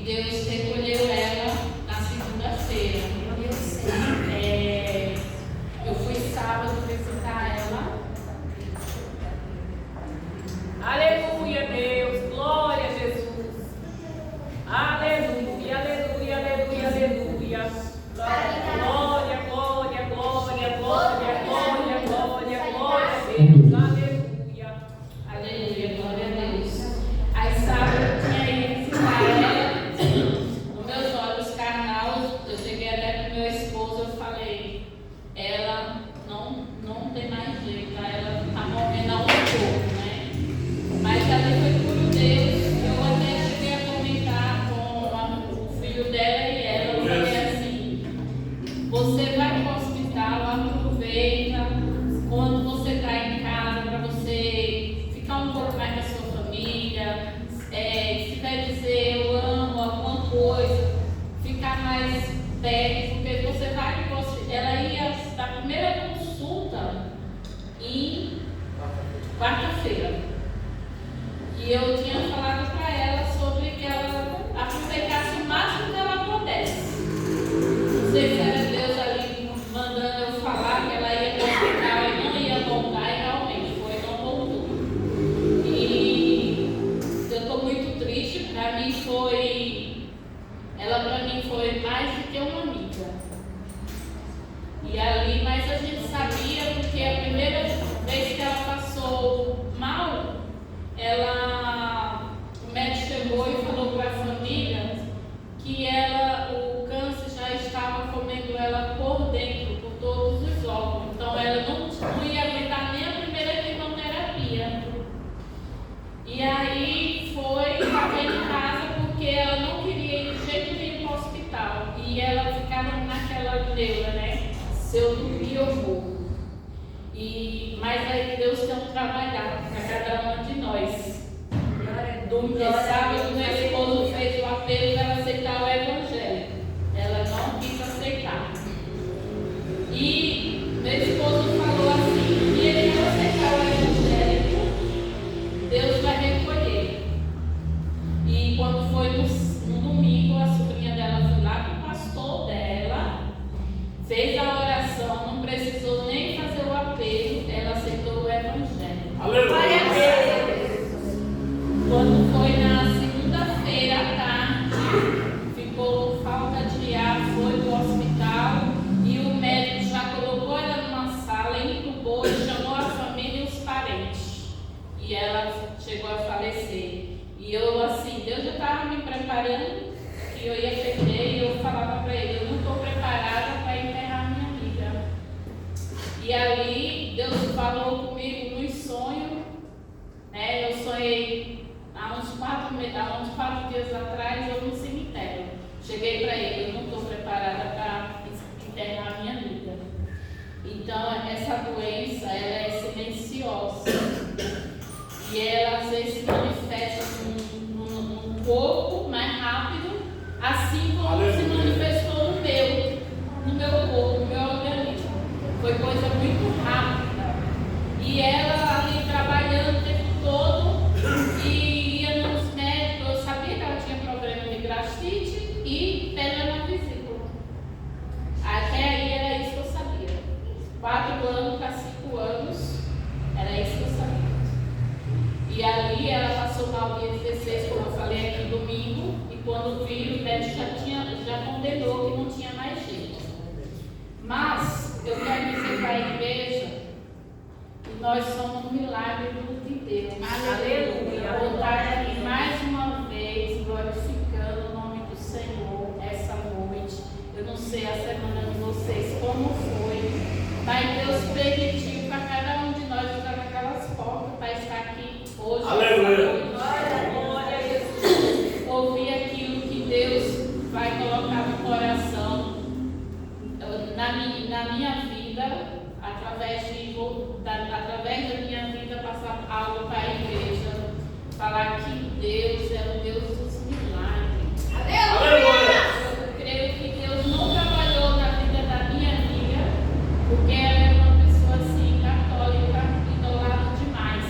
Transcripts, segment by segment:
Deus recolheu ela na segunda-feira. Eu fui sábado visitar ela. Aleluia, Deus, glória a Jesus. Aleluia, aleluia, aleluia, aleluia. Glória, glória, glória, glória, glória, glória, glória a Deus. Aleluia, aleluia, glória a Deus. Aí sábado eu tinha ido visitar ela. Nos meus olhos carnais, eu cheguei até pro meu esposo, eu falei, ela não tem mais jeito, ela tá morrendo há um pouco, né? Mas ali foi por Deus. Eu até cheguei a comentar com o filho dela e ela. Eu falei assim: você vai para o hospital, aproveita quando você está em casa para você ficar um pouco mais com a sua família. Se vai dizer eu amo alguma coisa, ficar mais perto, porque você vai. Ela ia da primeira consulta em quarta-feira. E eu tinha falado para ela sobre que ela aproveitasse o máximo que ela pudesse. Não sei se era Deus ali mandando eu falar que ela ia para o hospital e não ia voltar, e realmente foi, não voltou. E eu estou muito triste, ela para mim foi mais do que uma amiga. E ali, mas a gente sabia, porque a primeira vez que ela passou mal, o médico chegou e falou para a família que o câncer já estava comendo ela por dentro, por todos os órgãos. Então ela não ia aguentar nem a primeira quimioterapia. E aí estava em casa porque ela não queria ir de jeito nenhum para o hospital. E ela ficava naquela neura, né? Se eu dormir, eu vou. Mas aí Deus tem um trabalhar para cada uma de nós. Sábado, meu esposo fez o apelo para aceitar o Evangelho. Ela não quis aceitar. E meu esposo falou assim: se ele não aceitar o Evangelho, Deus vai recolher. E quando foi no domingo, a sobrinha dela foi lá com o pastor dela, fez a oração, não precisou nem fazer o apelo, ela aceitou o Evangelho. Aleluia! Quando foi na segunda-feira à tarde, ficou falta de ar, foi para o hospital e o médico já colocou ela numa sala, entubou e chamou a família e os parentes. E ela chegou a falecer. E eu assim, Deus já estava me preparando que eu ia perder e eu falava para ele, eu não estou preparada para enterrar minha amiga. E ali Deus falou comigo nos sonhos, né? Eu sonhei há uns 4 dias atrás, eu no cemitério. Cheguei para ele, eu não estou preparada para enterrar minha amiga. Então, essa doença, ela é silenciosa. E ela, às vezes, se manifesta num corpo mais rápido, assim como se manifestou no meu corpo, no meu organismo. Foi coisa muito rápida. E ela ali trabalhando o tempo todo, e ia nos médicos, eu sabia que ela tinha problema de gastrite e pedra na vesícula. Até aí era isso que eu sabia. 4 anos para 5 anos, era isso que eu sabia. E ali ela passou mal dia 16, como eu falei aqui domingo, e quando viu, o médico já condenou que não tinha mais jeito. Mas eu quero dizer para a igreja que nós somos um milagre de Deus. Aleluia. Vou estar aqui mais uma vez glorificando o nome do Senhor essa noite. Eu não sei a semana de vocês como foi, mas Deus permitiu para cada um de nós entrar naquelas portas para estar aqui hoje. Aleluia. Glória a Jesus. Ouvir aquilo que Deus vai colocar no coração. Na minha vida, através da minha vida, passar algo para a igreja, falar que Deus é o Deus dos milagres. Aleluia! Eu creio que Deus não trabalhou na vida da minha amiga, porque ela é uma pessoa assim, católica, idolatra demais.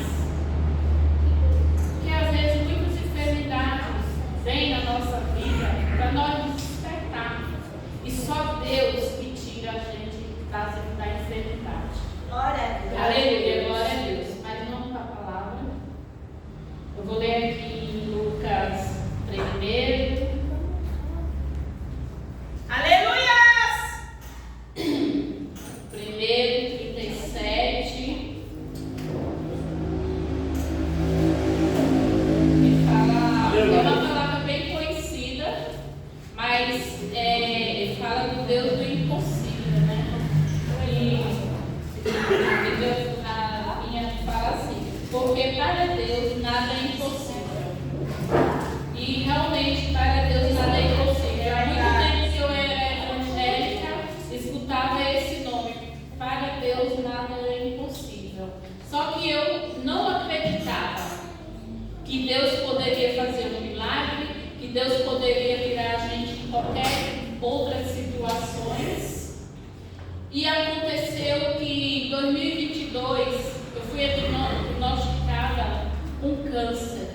Porque às vezes muitas enfermidades vêm na nossa vida mas fala do Deus do impossível, né? E Deus na minha fala assim, porque para Deus nada é impossível. E realmente para Deus nada é impossível. Há muito tempo que eu era evangélica, escutava esse nome, para Deus nada é impossível. Só que eu não acreditava que Deus poderia fazer um milagre, que Deus poderia tirar a gente em qualquer outras situações. E aconteceu que em 2022 eu fui diagnosticada com câncer.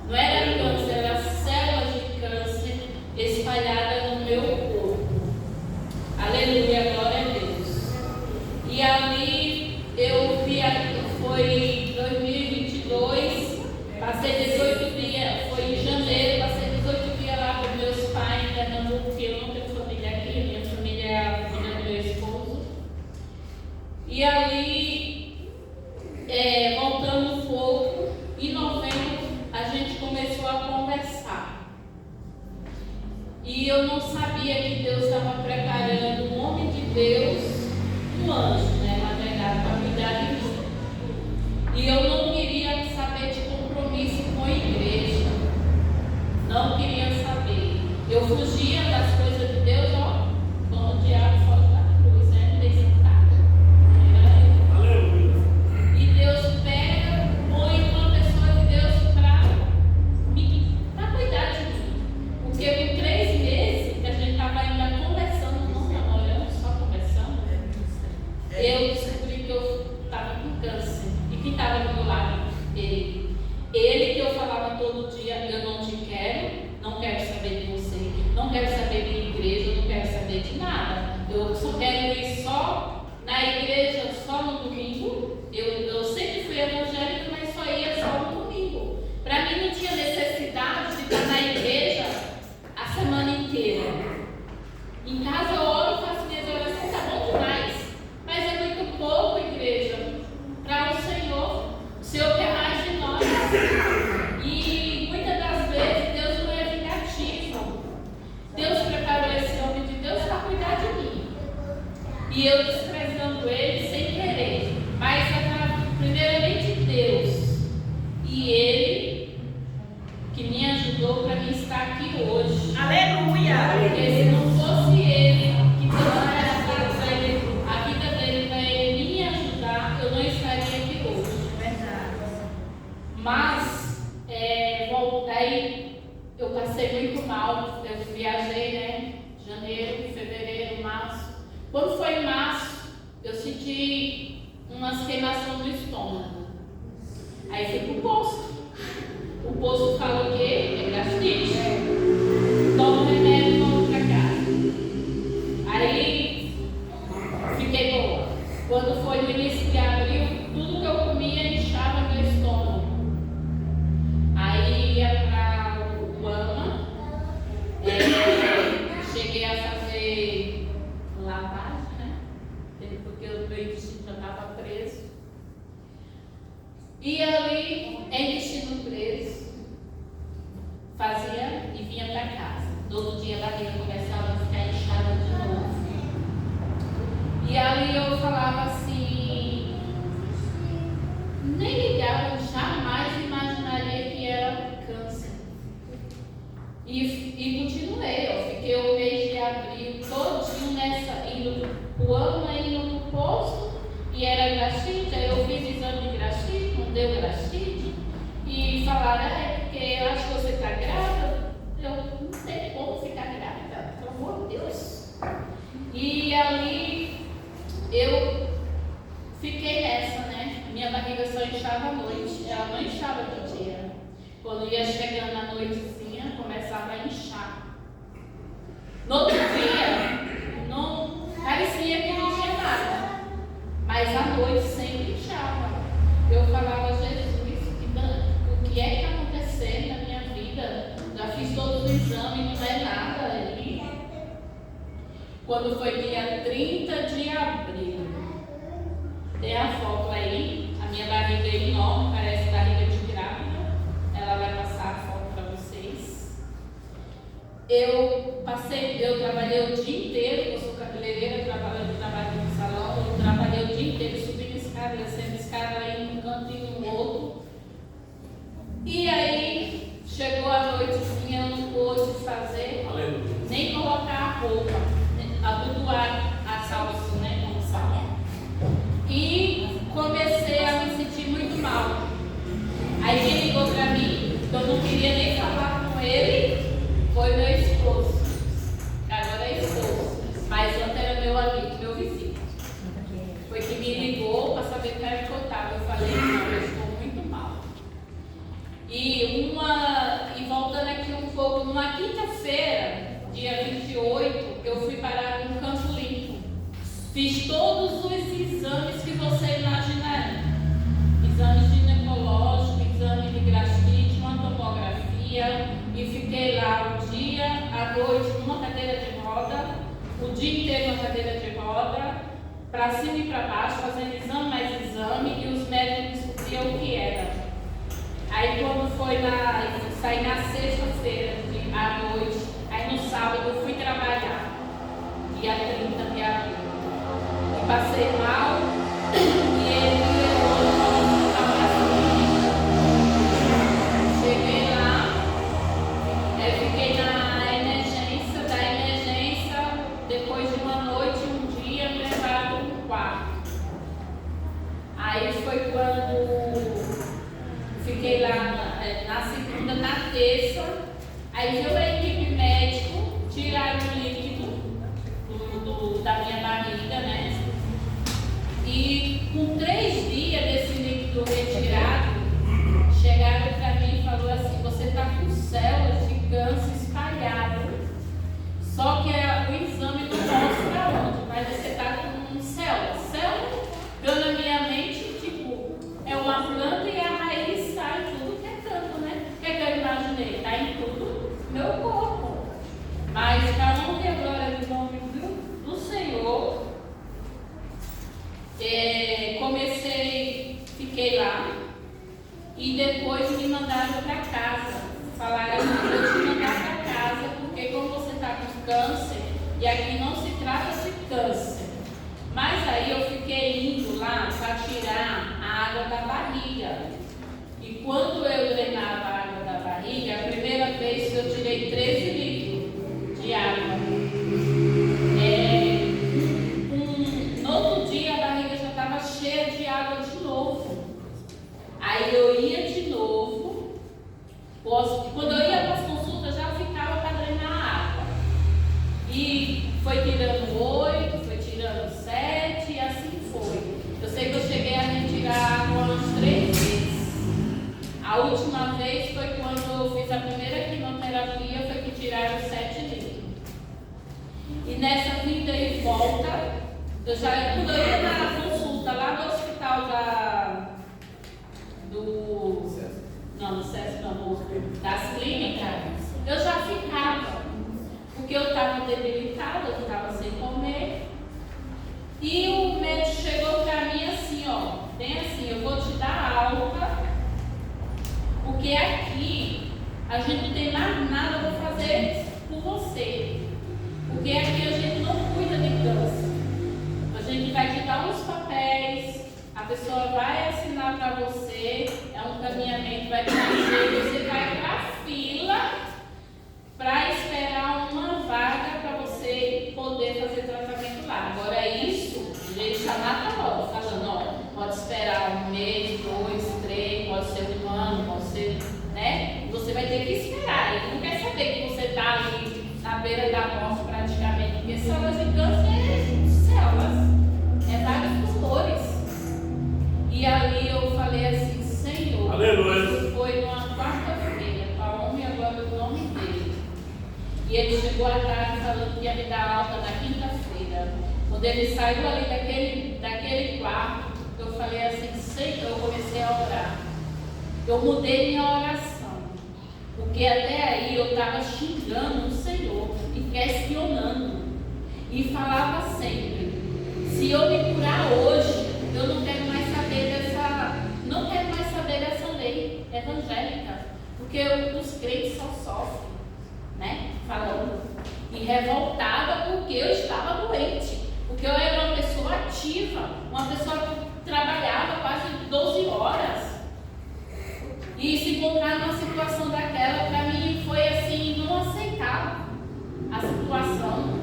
Não era câncer, era células de câncer espalhadas no meu corpo. Aleluia, glória a Deus. E ali eu vi, foi em 2022, passei 18 dias, foi em janeiro, passei 18 dias lá com meus pais em Pernambuco, porque eu não tenho família aqui, minha família é a família do meu esposo. E ali, voltando um pouco, em novembro, a gente começou a conversar. E eu não sabia que Deus estava preparando um homem de Deus, um anjo, né, na verdade, para cuidar de mim. E eu não queria saber de compromisso com a igreja. Não queria saber. Eu fugia das coisas de Deus, ó, como o diabo foge da cruz, né? Aleluia. E Deus pega, põe uma pessoa de Deus para cuidar de mim. Porque em 3 meses que a gente estava ainda conversando, não namorando, só conversando, eu descobri que eu estava com câncer. E quem estava do meu lado? Ele. Ele que eu falava todo dia, eu não te quero, não quero saber de você, não quero saber de igreja, não quero saber de nada. Eu só quero ir só na igreja, só no domingo. Eu sempre fui evangélica, mas só ia só no domingo. Para mim não tinha necessidade de estar na igreja a semana inteira. Em casa eu oro, faço minhas orações, tá bom demais. Mas é muito pouco, igreja, para o Senhor. O Senhor quer mais de nós. E muitas das vezes Deus não é vingativo. Deus preparou esse homem de Deus para cuidar de mim. E eu desprezando ele sem querer. Mas primeiramente Deus. E ele que me ajudou para mim estar aqui hoje. Aleluia! Porque se não fosse ele que deu a vida dele para ele me ajudar, eu não estaria aqui hoje. Mas, aí eu passei muito mal, eu viajei, né? Janeiro, fevereiro, março. Quando foi em março, eu senti umas queimações no estômago. Aí fui pro posto. O posto falou que é gastrite. Toma remédio, vamos pra casa. Aí fiquei boa. Quando foi no início de abril, tudo que eu comia inchava meu estômago. Aí ia para o AMA, cheguei a fazer lavagem, né? Porque o meu intestino já estava preso. E ali, em intestino preso, fazia e vinha para casa. No outro dia a barriga começava a ficar inchada de novo. E ali eu falava assim, nem ligava, jamais imaginaria que era câncer. E continuei, eu fiquei o mês de abril todinho indo pro AMA, indo pro posto, e era gastrite. Aí eu fiz exame de gastrite, não deu gastrite, e falaram, porque eu acho que você está grávida. Eu não sei como ficar grávida, pelo amor de Deus. E ali eu fiquei nessa, né? Minha barriga só inchava à noite, ela não inchava de dia. Quando ia chegando à noitezinha, começava a inchar. No outro dia, não parecia que não tinha nada, mas à noite sempre inchava. Eu falava, Jesus, o que é que está acontecendo na minha vida? Já fiz todos os exames, não é nada ali. Quando foi dia 30 de abril, tem a foto aí, a minha barriga é enorme, parece barriga de grávida. Ela vai passar a foto para vocês. eu trabalhei o dia inteiro, eu sou cabeleireira, trabalho no salão, eu trabalhei o dia inteiro subindo escada, descendo escada, aí num canto e no outro. E aí, chegou a noitezinha, eu não pude fazer, nem colocar a roupa, abotoar a calça, né, como salão. E comecei a me sentir muito mal. Aí quem ligou pra mim, que eu não queria nem falar com ele, foi meu esposo. Agora é esposo, mas ontem era meu amigo, meu vizinho. Foi que me ligou para saber como era que eu estava. Eu falei, não, eu estou muito mal. E voltando aqui um pouco, numa quinta-feira, dia 28, eu fui parar no Campo Limpo. Fiz todos os exames que você imaginar. Exames ginecológicos, exame de gastrite, uma tomografia, e fiquei lá o dia, à noite, numa cadeira de roda, o dia inteiro numa cadeira de roda, para cima e para baixo, fazendo exame mais exame, e os médicos descobriam o que era. Aí quando saí na sexta-feira à noite, aí no sábado eu fui trabalhar, dia 30 de abril, e passei mal, e ele me levou cheguei lá, fiquei na emergência, da emergência, depois de uma noite, um dia, me levaram para um quarto. Aí foi quando fiquei lá na segunda, na terça, aí veio a equipe médico, tiraram o líquido da minha barriga, né? E com 3 dias desse líquido retirado, chegaram para mim e falaram assim, você está com células de câncer espalhado. Só que o exame não mostra onde, mas você está com célula. Célula, eu na minha mente, tipo, é uma planta e a raiz está em tudo que é canto, né? O que eu imaginei? Está em tudo meu corpo. Mas para onde a glória do nome do Senhor, fiquei lá. E depois me mandaram para casa. Falaram assim, vou te mandar para casa, porque como você está com câncer, e aqui não se trata de câncer. Mas aí eu fiquei indo lá para tirar a água da barriga. E quando eu drenava a água da barriga, a primeira vez que eu tirei 13 litros de água. No outro dia a barriga já estava cheia de água de novo. Aí eu ia de novo, quando eu ia para as consultas já ficava para drenar a água. E foi tirando 8, foi tirando 7 e assim foi. Eu sei que eu cheguei a retirar a água umas 3 vezes. A última vez foi quando eu fiz a primeira quimioterapia, foi que tiraram 7 litros. E nessa vinda e volta, quando eu ia na consulta lá no hospital das clínicas, eu já ficava, porque eu estava debilitada, eu estava sem comer, e o médico chegou para mim assim, ó, bem assim, eu vou te dar alta, porque aqui a gente não tem mais nada para fazer por você, porque aqui a gente não cuida de câncer, a gente vai te dar uns papéis, a pessoa vai assinar para você, é um caminhamento, vai trazer, você vai para a fila para esperar uma vaga para você poder fazer tratamento lá. Agora isso, a gente já mata logo, falando, ó, pode esperar 1 mês, 2, 3, pode ser 1 ano, pode ser, né? Você vai ter que esperar, ele não quer saber que você está ali na beira da morte praticamente, porque células de câncer é células, é vários tumores. E ali eu falei assim, Senhor, aleluia. Isso foi numa quarta-feira, para a honra e a glória do nome dele. E ele chegou à tarde falando que ia me dar alta na quinta-feira. Quando ele saiu ali daquele quarto, eu falei assim, Senhor, eu comecei a orar. Eu mudei minha oração, porque até aí eu estava xingando o Senhor e questionando. E falava sempre, se eu me curar hoje, eu não quero mais saber dessa lei evangélica, porque os crentes só sofrem, né? Falando e revoltada porque eu estava doente, porque eu era uma pessoa ativa, uma pessoa que trabalhava quase 12 horas. E se encontrar numa situação daquela, para mim foi assim, não aceitável a situação.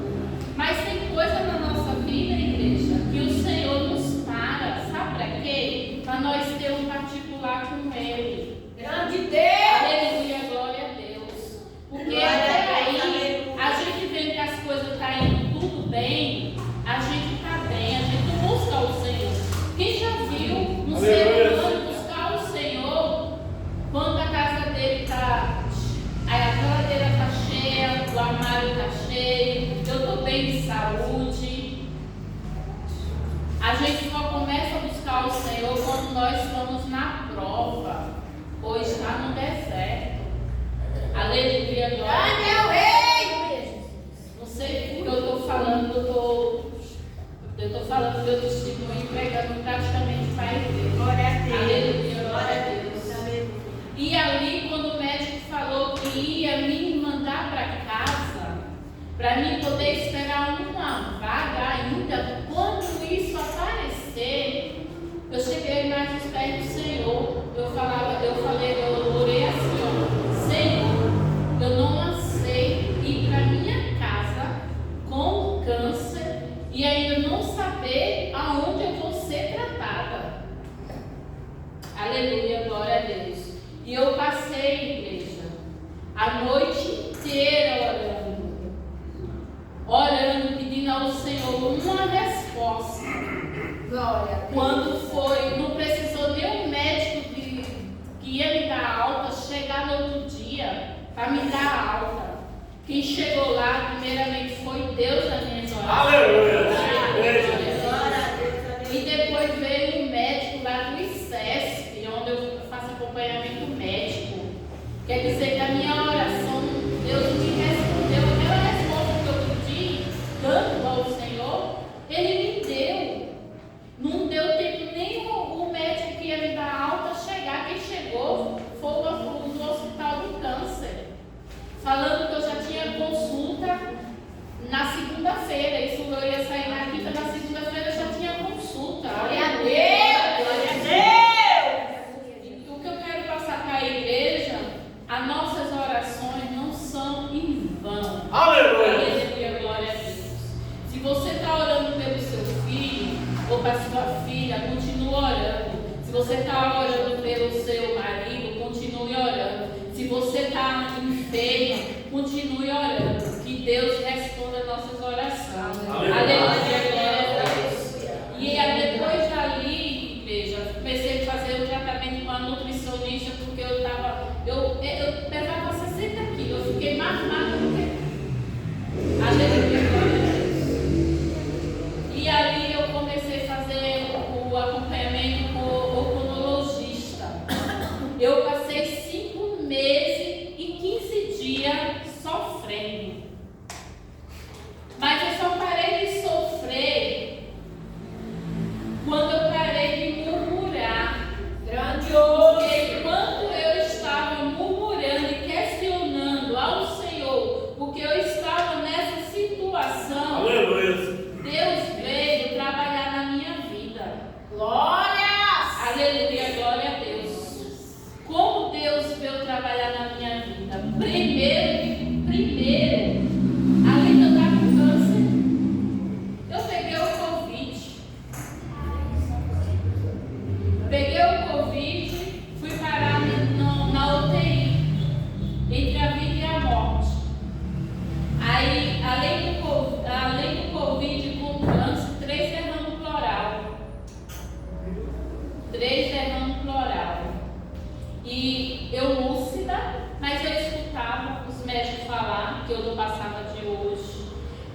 Mas tem coisa na nossa vida, igreja, que o Senhor nos para, sabe para quê? Para nós ter um particular com Ele. Grande Deus! Aleluia, glória a Deus. Porque até aí, a gente vê que as coisas estão indo tudo bem, a gente está bem, a gente busca o Senhor. Quem já viu um ser humano buscar o Senhor quando a casa dele está, a geladeira está cheia, o armário está cheio, eu estou bem de saúde? A gente só começa a buscar o Senhor quando nós estamos na prova ou está no deserto. Aleluia, glória. Meu rei! Não sei o que eu estou falando, eu estou falando do meu testemunho e pregando praticamente para a igreja. Glória a Deus. Aleluia, glória a Deus. E ali, quando o médico falou que ia me mandar para casa, para mim poder esperar uma vaga ainda, quando isso aparecer, eu cheguei mais aos pés do Senhor. Eu orei assim, ó, Senhor, eu não aceito ir para minha casa com câncer e ainda não saber aonde eu vou ser tratada. Aleluia, glória a Deus. E eu passei, igreja, a noite inteira orando, pedindo ao Senhor uma resposta. Glória. Quando foi, não precisou nem um médico que ia me dar alta chegar no outro dia para me dar alta. Quem chegou lá, primeiramente, foi Deus nas minhas orações. Aleluia! E depois veio um médico lá do ICESP, onde eu faço acompanhamento médico. Quer dizer que a minha oração, Deus me respondeu. Aquela resposta que eu pedi, tanto ao Senhor, Ele me deu. Não deu tempo nem o médico que ia me dar alta chegar. Quem chegou foi o do Hospital do Câncer, falando que eu já tinha consulta na segunda-feira. Isso eu ia sair na quinta, na segunda-feira eu já tinha consulta. Glória a Deus! Glória a Deus! E o que eu quero passar para a igreja, as nossas orações não são em vão. Aleluia! Aleluia, glória a Deus. Se você está orando pelo seu filho ou para sua filha, continue orando. Se você está orando pelo seu marido, continue orando. Se você está enfermo, continue orando. Que Deus responda as nossas orações. Aleluia, glória a Deus. E aí, depois dali, igreja, comecei a fazer o tratamento com a nutricionista, porque eu pesava 60 quilos, eu fiquei mais magra do que. Aleluia, glória a Deus. E ali eu comecei a fazer o acompanhamento com o ortonologista. Eu passei 5 meses e 15 dias sofrendo. Mas eu só parei de sofrer quando eu parei de murmurar. Grandioso! Porque quando eu estava murmurando e questionando ao Senhor, porque eu estava nessa situação, Aleluia! Deus veio trabalhar na minha vida. Glórias! Aleluia, glória a Deus. Como Deus veio trabalhar na minha vida? Primeiro, além de eu estar com câncer, eu peguei o Covid. Peguei o Covid, fui parar na UTI, entre a vida e a morte. Aí, além do Covid com câncer, 3 derrames pleural. 3 derrames pleural. E eu lúcida, mas eu escutava os médicos falar que eu não passava de hoje.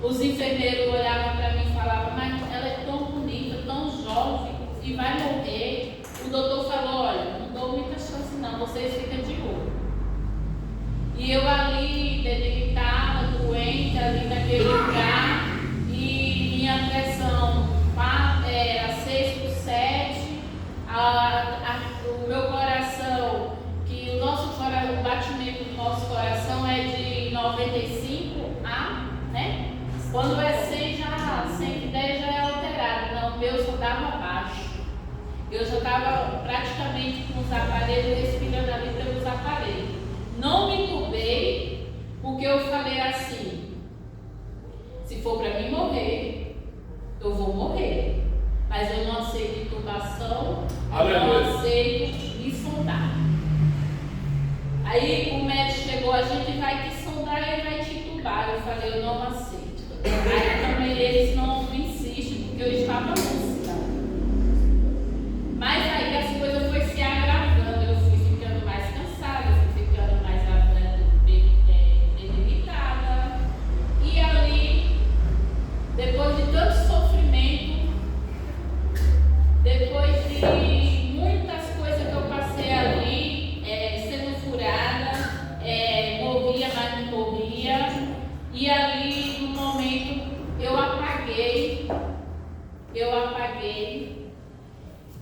Os enfermeiros olhavam para mim e falavam, mas ela é tão bonita, tão jovem e vai morrer. O doutor falou, olha, não dou muita chance não, vocês ficam de olho. E eu ali, debilitada, doente, ali naquele lugar, e minha pressão era 6/7, o meu coração, que o batimento do nosso coração é de 95 a, né? Quando é 100, 110 já é alterado. Não, o meu só dava baixo. Eu já estava praticamente com os aparelhos, respirando ali pelos aparelhos. Não me entubei, porque eu falei assim: se for para mim morrer, eu vou morrer. Mas eu não aceito intubação, eu não aceito me sondar. Aí o médico chegou: a gente vai te sondar e ele vai te intubar. Eu falei: eu não aceito. Aí também eles não insistem, porque eu estava lúcida. Mas aí as coisas foram se agravando, eu fui ficando mais cansada, eu fui ficando mais debilitada. E ali, depois de tanto sofrimento, depois de muitas coisas que eu passei ali, sendo furada, morria, mas não morria. E ali, no momento, eu apaguei.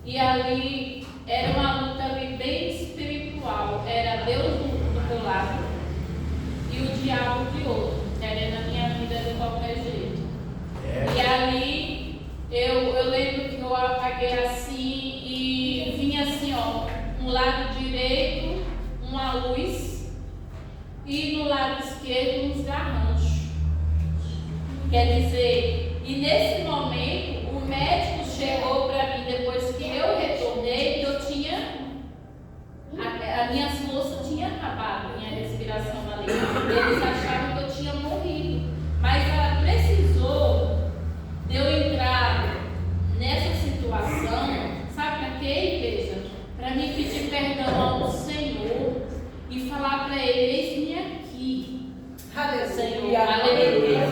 E ali era uma luta ali bem espiritual. Era Deus do meu lado e o diabo de outro, querendo a minha vida de qualquer jeito. E ali eu lembro que eu apaguei assim e vinha assim, ó, um lado direito, uma luz, e no lado esquerdo uns garranchos. Quer dizer, e nesse momento o médico chegou para mim depois que eu retornei, que eu tinha, a minha força tinha acabado, minha respiração ali. Eles achavam que eu tinha morrido, mas ela precisou de eu entrar nessa situação, sabe para quê, igreja? Para mim pedir perdão ao Senhor e falar para Ele: eis-me aqui. Senhor, aleluia.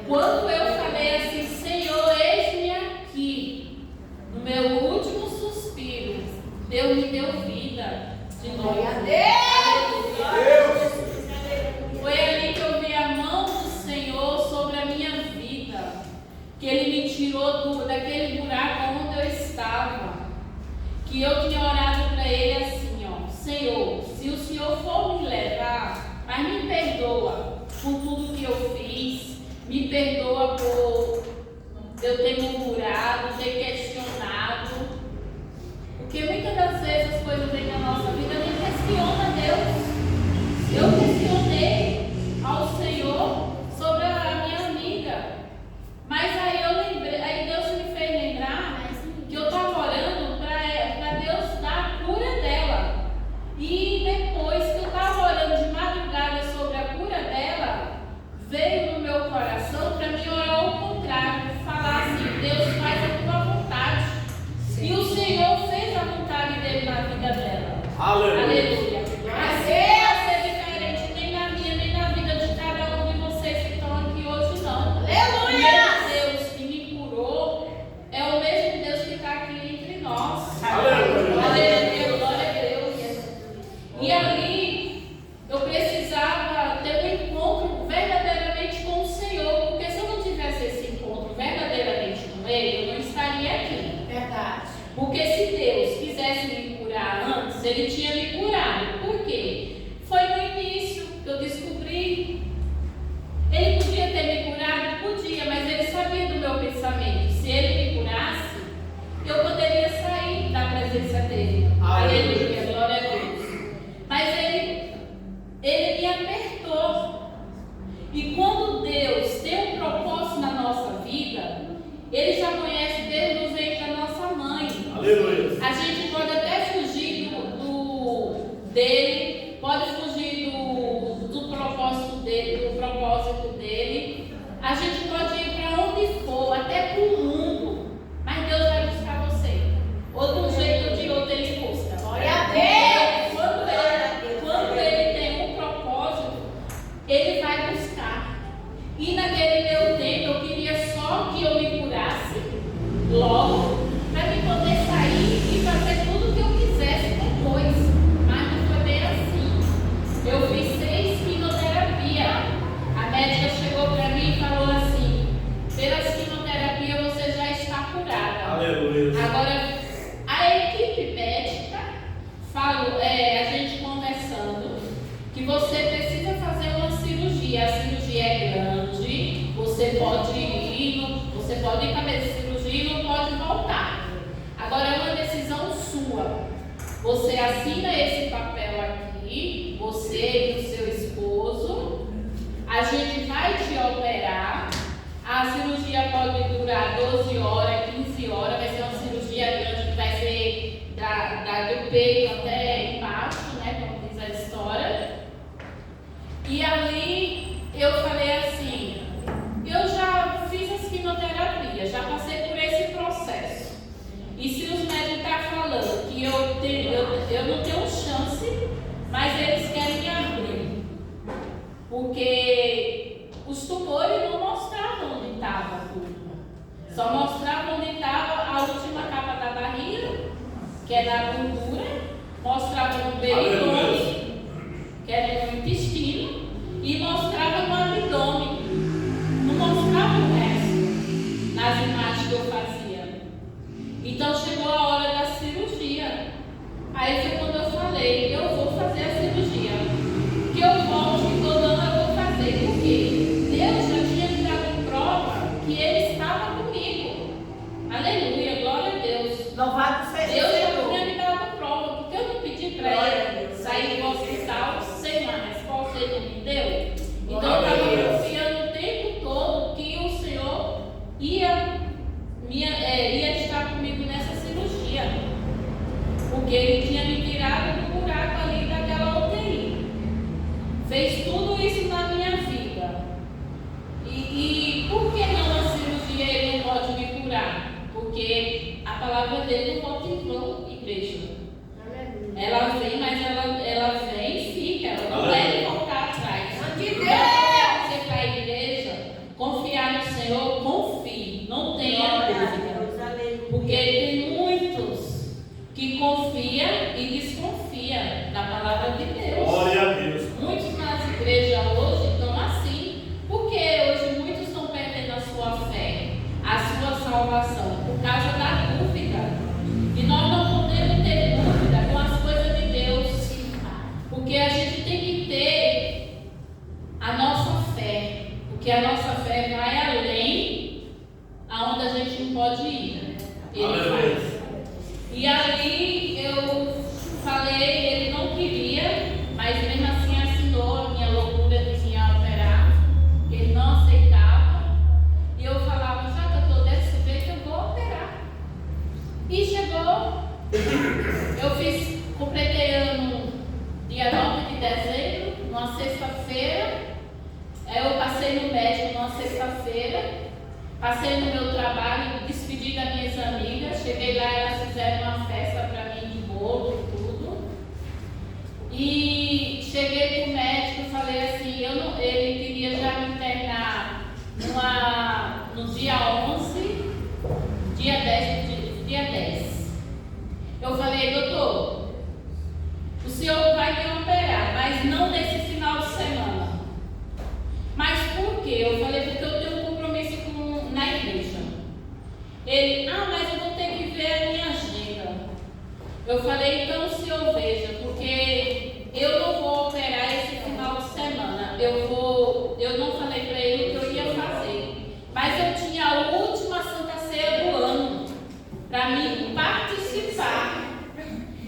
Quando eu falei assim: Senhor, eis-me aqui, no meu último suspiro, Deus me deu vida de novo. Glória a Deus! Foi ali que eu vi a mão do Senhor sobre a minha vida, que Ele me tirou daquele buraco onde eu estava, que eu tinha orado para Ele assim, ó: Senhor, se o Senhor for me levar, mas me perdoa por tudo que eu fiz, me perdoa por eu ter murmurado, ter questionado, porque muitas das vezes as coisas vêm na nossa vida, a gente questiona Deus. Eu questionei ao Senhor sobre a minha amiga, mas aí eu lembrei, aí Deus me fez lembrar que eu estava orando para Deus dar a cura dela. E depois que eu estava orando de madrugada sobre a cura dela, veio no meu coração para mim orar ao contrário, falar assim: Deus, faz a tua vontade. E o Senhor fez a vontade dele na vida dela. Aleluia. Mas vai ser diferente nem na minha, nem na vida de cada um de vocês que estão aqui hoje, não. Aleluia! O Deus que me curou é o mesmo Deus que está aqui entre nós. Aleluia. Aleluia, glória a Deus. E ali eu precisava ter um encontro verdadeiramente com o Senhor, porque se eu não tivesse esse encontro verdadeiramente com Ele, eu não estaria aqui. Verdade. Porque se Deus quisesse me curar antes, Ele tinha me curado. Por quê? Foi no início que eu descobri. Ele podia ter me curado? Podia, mas Ele sabia do meu pensamento. Se Ele me curasse, eu poderia sair da presença dEle. Aleluia, glória a Deus. Mas Ele me apertou. E quando Deus tem um propósito na nossa vida, Ele já conhece desde o ventre da nossa mãe. Aleluia. A gente pode até fugir dele, pode fugir do propósito dele. A gente pode ir para onde for, até para o mundo, mas Deus vai buscar você. Ou de um jeito ou de outro Ele busca. Glória a Deus! Quando Ele tem um propósito, Ele vai buscar. E naquele meu tempo eu queria só que eu me curasse logo, para me poder sair e fazer tudo o que eu quisesse depois. Mas não foi bem assim. Eu fiz 6 quimioterapias. A médica chegou para mim e falou assim: pelas quimioterapias você já está curada. Aleluia. Agora, a equipe médica falou, a gente conversando, que você precisa fazer uma cirurgia. A cirurgia é grande, você Você pode ir para a mesa de cirurgia e não pode voltar. Agora é uma decisão sua. Você assina esse papel aqui, você e o seu esposo. A gente vai te operar. A cirurgia pode durar 12 horas, 15 horas. Vai ser uma cirurgia grande que vai ser do peito até embaixo, né? Como diz a história. E ali eu falei assim, eu já fiz as quimioterapias, já passei por esse processo. E se os médicos estão falando que eu não tenho chance, mas eles querem me abrir. Porque os tumores não mostravam onde estava tudo. Só mostravam onde estava a última capa da barriga, que é da gordura, mostrava no peritônio, que era no intestino, e mostrava no abdômen. Não mostrava o resto nas imagens que eu fazia. Então chegou a hora da cirurgia. Aí foi quando eu falei, eu vou fazer a cirurgia. Que eu volte e todo ano eu vou fazer. Por quê? Deus já tinha me dado prova que Ele estava comigo. Aleluia, glória a Deus. Louvado seja Deus já Senhor. tinha me dado prova, porque eu não pedi para Ele sair do hospital sem uma resposta, Ele não me deu. Então eu estava confiando o tempo todo que o Senhor ia estar comigo nessa cirurgia. Porque Ele tinha me tirado do buraco ali daquela UTI. Fez tudo isso na minha vida. E por que não a cirurgia Ele não pode me curar? Porque a palavra dele não volta em vão, igreja. Ela vem, mas ela vem e fica. Ela não deve voltar atrás. Você para a igreja, confiar no Senhor, confie. Não tenha dúvida. Porque tem muitos que confiam e desconfiam da palavra de Deus. Glória a Deus. Muitos nas igrejas hoje estão assim. Porque hoje muitos estão perdendo a sua fé, a sua salvação, por causa da dúvida. E nós não podemos ter dúvida com as coisas de Deus. Porque a gente tem que ter a nossa fé. Porque a nossa fé vai além aonde a gente não pode ir. Ele faz. E ali eu falei, ele não queria, mas mesmo assim assinou a minha loucura de me operar. Ele não aceitava. E eu falava, já que eu estou desse jeito, eu vou operar. E chegou, eu completei ano dia 9 de dezembro, numa sexta-feira. Eu passei no médico numa sexta-feira, passei no meu trabalho, despedi das minhas amigas, cheguei lá, elas fizeram uma festa para mim de bolo e tudo. E cheguei para o médico e falei assim, ele queria já me internar no dia 11, dia 10. Eu falei, doutor, o senhor vai me operar, mas não nesse final de semana. Mas por quê? Eu falei, porque eu tenho um compromisso na igreja. Ele, mas eu vou ter que ver a minha agenda. Eu falei, então o senhor veja, porque eu não vou operar esse final de semana. Eu não falei para ele o que eu ia fazer. Mas eu tinha a última Santa Ceia do ano para mim participar.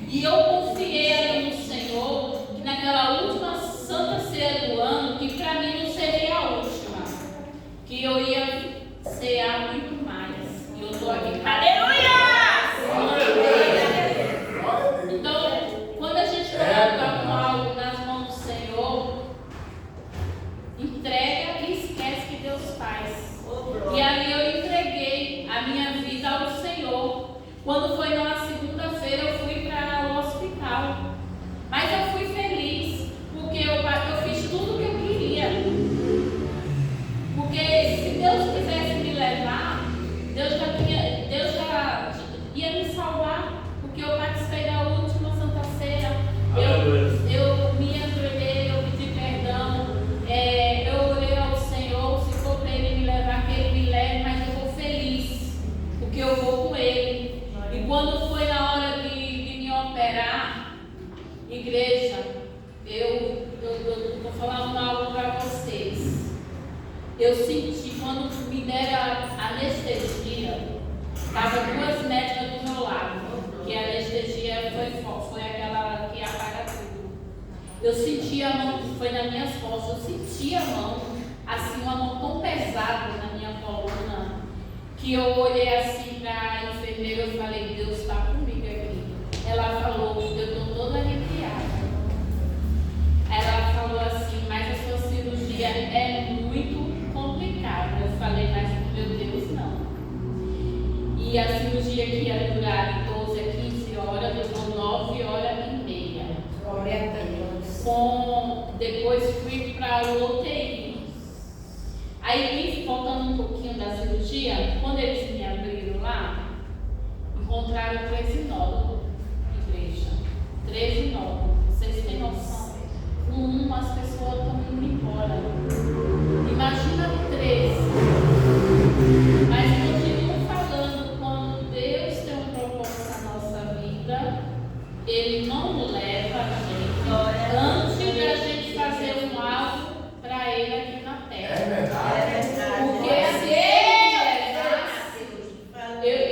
E eu confiei ali no Senhor que naquela última Santa Ceia do ano, que para mim não seria a última, que eu ia cear muito mais. E eu estou aqui. Aleluia! Então, quando a gente coloca algo nas mãos do Senhor, entrega e esquece que Deus faz. E ali eu entreguei a minha vida ao Senhor. Quando foi na segunda-feira, eu fui para o hospital. Mas eu fui feliz, porque eu fiz tudo o que eu queria. Porque se Deus quisesse me levar, Deus já ia me salvar. Porque eu participei da última Santa Ceia. Eu me ajoelhei, eu pedi perdão. Eu orei ao Senhor, se for para Ele me levar, que Ele me leve, mas eu vou feliz, porque eu vou com Ele. E quando foi na hora de me operar, igreja, eu estou falando algo para vocês. Eu senti quando me deram anestesia, estavam duas médicas do meu lado, porque a anestesia foi aquela que apaga tudo. Eu senti a mão, foi nas minhas costas, eu senti a mão, assim, uma mão tão pesada na minha coluna, que eu olhei assim para a enfermeira e falei, Deus está comigo aqui. Ela falou, eu estou toda arrepiada. Ela falou assim, mas a sua cirurgia é muito complicada. Eu falei, mas meu Deus, não. E a cirurgia que ia durar de 12 a 15 horas, durou 9 horas e meia. Glória a Deus. Depois fui para o UTI. Aí, voltando um pouquinho da cirurgia, quando eles me abriram lá, encontraram 13 nódulos, igreja. 13 nódulos. Vocês têm noção? Com as pessoas estão indo embora. Imagina 13. Mas continuo falando, quando Deus tem um propósito na nossa vida, Ele não leva a gente antes de a gente fazer um algo para Ele aqui na terra. É verdade. Porque se Ele levasse,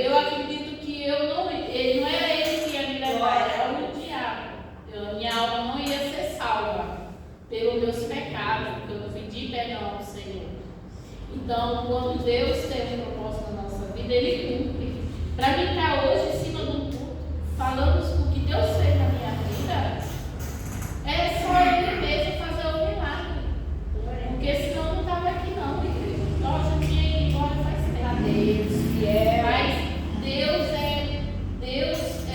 eu acredito que ele não era Ele que ia me levar, era o diabo. Minha alma não ia ser salva pelos meus pecados, porque eu não pedi perdão ao Senhor. Então, quando Deus tem um propósito na nossa vida, Ele cumpre. Para mim estar hoje em cima de um culto, falando o que Deus fez na minha vida, é só Ele mesmo fazer o milagre. Porque senão eu não estava aqui não, igreja. Nós já tinha ido embora faz tempo. Deus, fiel. Mas Deus é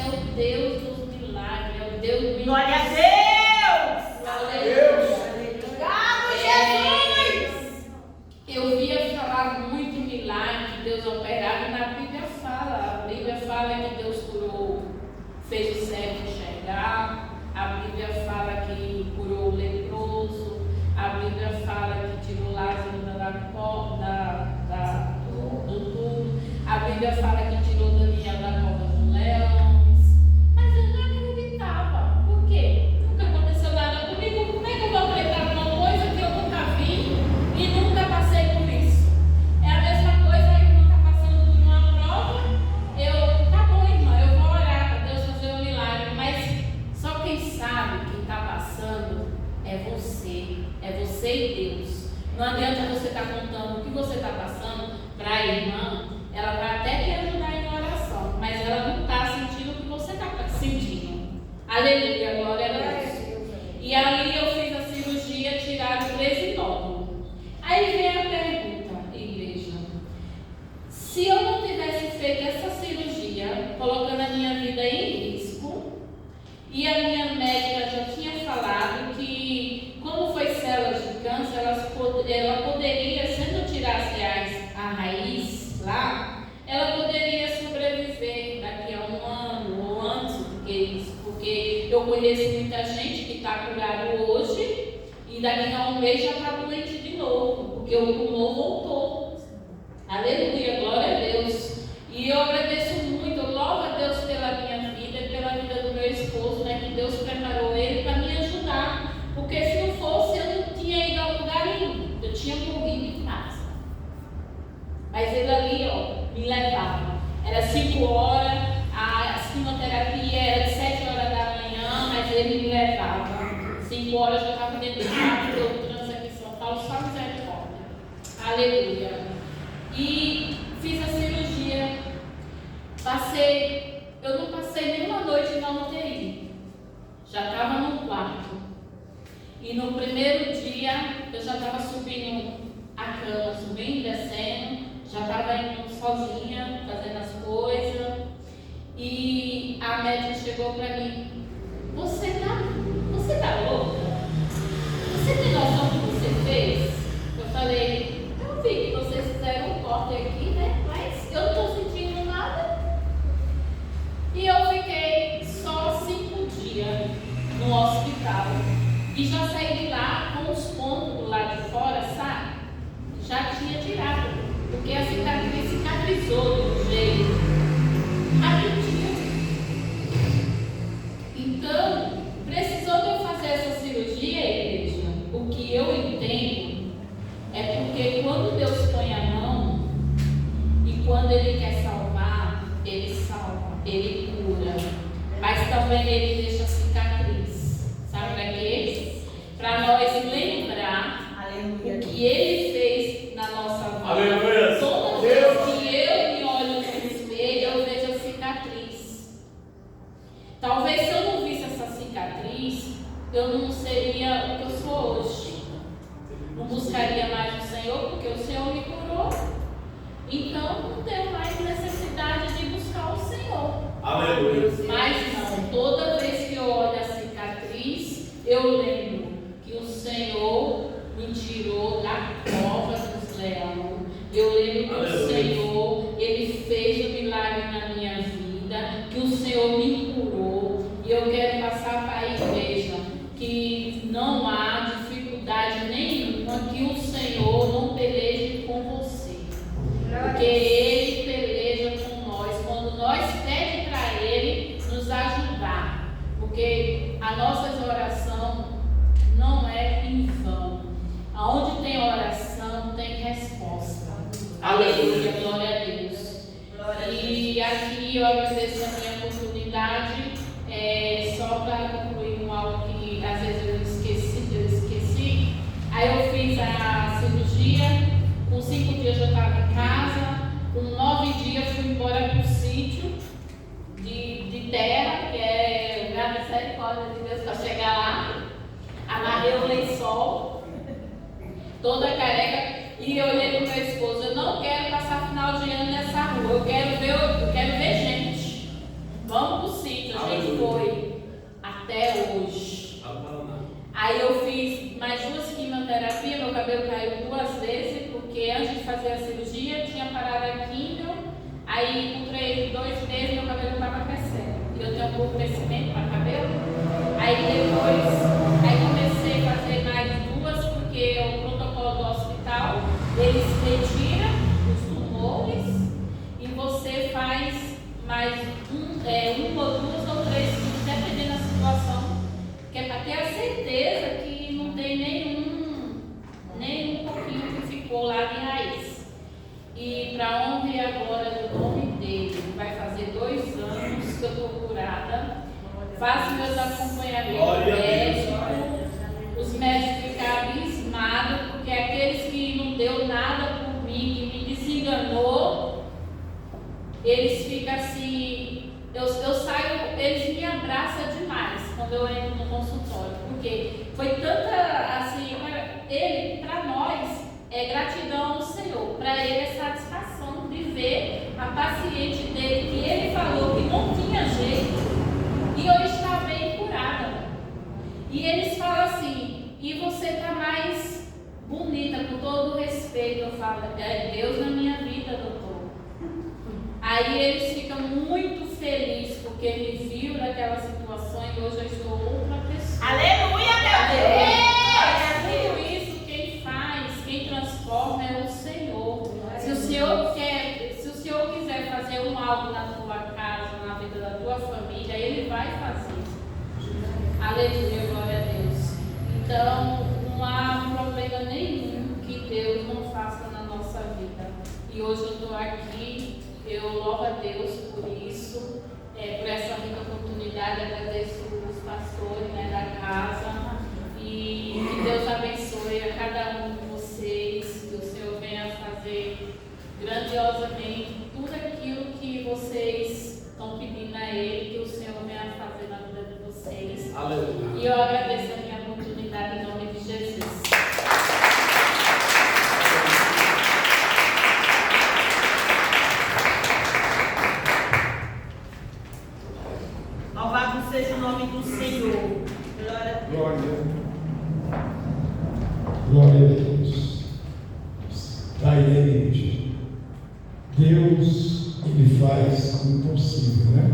o Deus dos milagres, é o Deus do Glória a milagre. Deus. Aleluia. Obrigado, Jesus. Eu via falar muito milagre que Deus operava, e na Bíblia fala. A Bíblia fala que Deus curou, fez o cego enxergar. A Bíblia fala que curou o leproso. A Bíblia fala que tirou Lázaro do túmulo. A Bíblia fala que tirou Daniel da cova dos leões. Mas eu não acreditava. Por quê? Nunca aconteceu nada comigo. Como é que eu vou acreditar numa coisa que eu nunca vi e nunca passei por isso? É a mesma coisa, a irmã está passando por uma prova. Tá bom, irmã, eu vou orar para Deus fazer um milagre. Mas só quem sabe, quem está passando, é você. É você e Deus. Não adianta você estar contando o que você está passando para a irmã. Ela vai até te ajudar em oração, mas ela não está sentindo o que você está sentindo. Aleluia, glória a Deus. E ali eu fiz a cirurgia, tiraram 13 nódulos. Aí vem a pergunta, igreja. Se eu não tivesse feito essa cirurgia, colocando a minha vida em risco, e a minha médica já tinha falado que, como foi células de câncer, ela poderia, se eu não tirasse a raiz lá, ela poderia sobreviver daqui a um ano ou antes, porque eu conheço muita gente que está curado hoje e daqui a um mês já está doente de novo, porque o tumor voltou. Aleluia, glória a Deus. E eu agradeço muito, eu louvo a Deus pela minha vida e pela vida do meu esposo, né, que Deus preparou ele para me ajudar, porque se não fosse eu não tinha ido a lugar nenhum, eu tinha morrido em casa. Mas ele ali, me levava. Era 5 horas, a quimioterapia era de 7 horas da manhã, mas ele me levava. 5 horas eu já estava dentro do carro, eu trânsito aqui em São Paulo, só misericórdia. Aleluia. E fiz a cirurgia. Eu não passei nenhuma noite na UTI. Já estava no quarto. E no primeiro dia eu já estava subindo a cama, subindo e descendo. Já estava indo sozinha, fazendo as coisas. E a médica chegou para mim: Você tá louca? Você tem noção do que você fez? Eu falei: Eu vi que vocês fizeram um corte aqui, né? Mas eu não estou sentindo nada. E eu fiquei só 5 dias no hospital. E já saí de lá com os pontos do lado de fora, sabe? Já tinha tirado. Porque a cicatriz cicatrizou de um jeito rapidinho. Então, precisou de eu fazer essa cirurgia, igreja? O que eu entendo é porque quando Deus põe a mão também ele deixa cicatriz. Sabe para quê? Para nós lembrar Aleluia. o que ele fez na nossa vida. Aleluia. Toda vez que eu me olho no espelho, eu vejo a cicatriz. Talvez se eu não visse essa cicatriz, eu não seria o que eu sou hoje. Não buscaria mais o Senhor, porque o Senhor me curou. Então não tenho mais necessidade de buscar o Senhor. Aleluia. Mas não, toda vez que eu olho a cicatriz, eu lembro que o Senhor me tirou da cova dos leões. Eu lembro que o Senhor, Ele fez um milagre na minha vida, que o Senhor me curou. E eu quero passar para a igreja que não há dificuldade nenhuma, que o Senhor não peleje com você. Porque Ele peleja com nós. Quando nós pedimos para Ele nos ajudar. Porque a nossa oração não é em vão. Aonde tem oração, tem resposta. Aleluia, glória a Deus. E aqui eu agradeço a minha oportunidade. Só para concluir algo que às vezes eu esqueci. Aí eu fiz a cirurgia, com 5 dias eu estava em casa, com 9 dias fui embora para o sítio de terra, que é lugar da misericórdia de Deus para chegar lá. Amarrei o lençol, toda careca, e eu olhei para o meu esposo: eu não quero passar final de ano nessa rua, eu quero ver gente. Vamos para o sítio. A gente foi até hoje. Aí eu fiz mais 2 quimioterapias, meu cabelo caiu 2 vezes, porque antes de fazer a cirurgia tinha parado a quimio. Aí com 2 meses meu cabelo estava crescendo. E eu tenho um pouco crescimento para cabelo. Aí comecei a fazer mais 2, porque o protocolo do hospital, eles retiram os tumores e você faz mais 1 ou 2 ou 3, dependendo da situação, que é para ter a certeza que não tem nem um pouquinho que ficou lá de raiz. E para honra e a glória do nome dele, vai fazer 2 anos que eu estou curada. Faço meus acompanhamentos médicos. Os médicos ficam abismados, porque aqueles que não deu nada por mim, que me desenganou, eles ficam assim. Eu saio, eles me abraçam demais quando eu entro no consultório, porque foi tanta, assim, ele, para nós, é gratidão ao Senhor, para ele é satisfação de ver a paciente dele, que ele falou que não tinha jeito, e eu estava bem curada. E eles falam assim: e você está mais bonita, com todo o respeito. Eu falo: é Deus na minha vida, doutor. Aí eles ficam muito felizes porque me viu naquela situação e hoje eu estou outra pessoa. Aleluia, meu Deus! Tudo isso quem faz, quem transforma é o Senhor. Se o Senhor quiser fazer algo na tua casa, na vida da tua família, Ele vai fazer. Aleluia, glória a Deus. Então, não há problema nenhum que Deus não faça na nossa vida. E hoje eu estou aqui. Eu louvo a Deus por isso, por essa rica oportunidade. Agradeço os pastores, da casa, e que Deus abençoe a cada um de vocês, que o Senhor venha fazer grandiosamente tudo aquilo que vocês estão pedindo a Ele, que o Senhor venha fazer na vida de vocês. Aleluia. E eu agradeço a minha oportunidade em nome de Jesus. Louvado seja o nome do Senhor. Glória a Deus. Glória a Deus. Está inerente. Deus, Ele faz o impossível, né?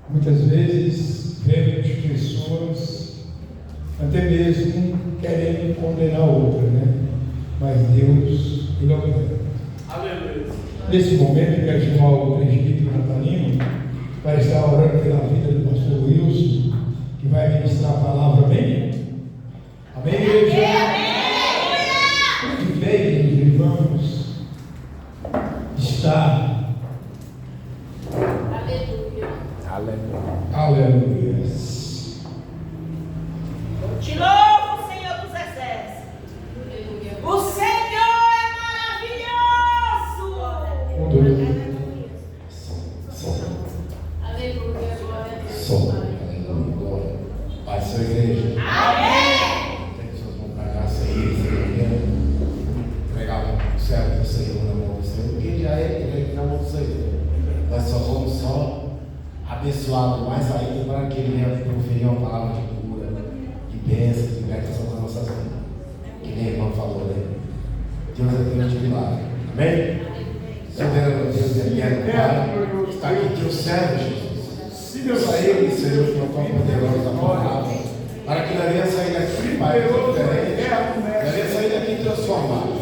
Muitas vezes vemos pessoas até mesmo querendo condenar outra, né? Mas Deus, Ele opera. Aleluia. Nesse momento, eu quero chamar o presbítero Natalino para estar orando pela vida do pastor Wilson, que vai ministrar a palavra, amém? Amém, igreja? De pé, igreja, vamos estar. Aleluia. Aleluia. altura. Som. Aleluia, glória a Deus. Som. Aleluia, glória. Pai, sua igreja. Amém. Tem pessoas que vão pagar sem ir, pregar o servo do Senhor na mão do Senhor. Quem já é na mão do Senhor. Nós só vamos só abençoá-lo mais ainda para que ele venha proferir uma palavra de cura, de bênção, de libertação das nossas vidas. Que nem a irmã falou, né? Deus é Deus de milagre. Amém? Soberano Deus e eterno Pai, está aqui teu servo, Jesus. Usa ele, Senhor, de uma forma poderosa, palavra, para que nós venha sair daqui, Pai, diferente. Nós venha sair daqui transformado.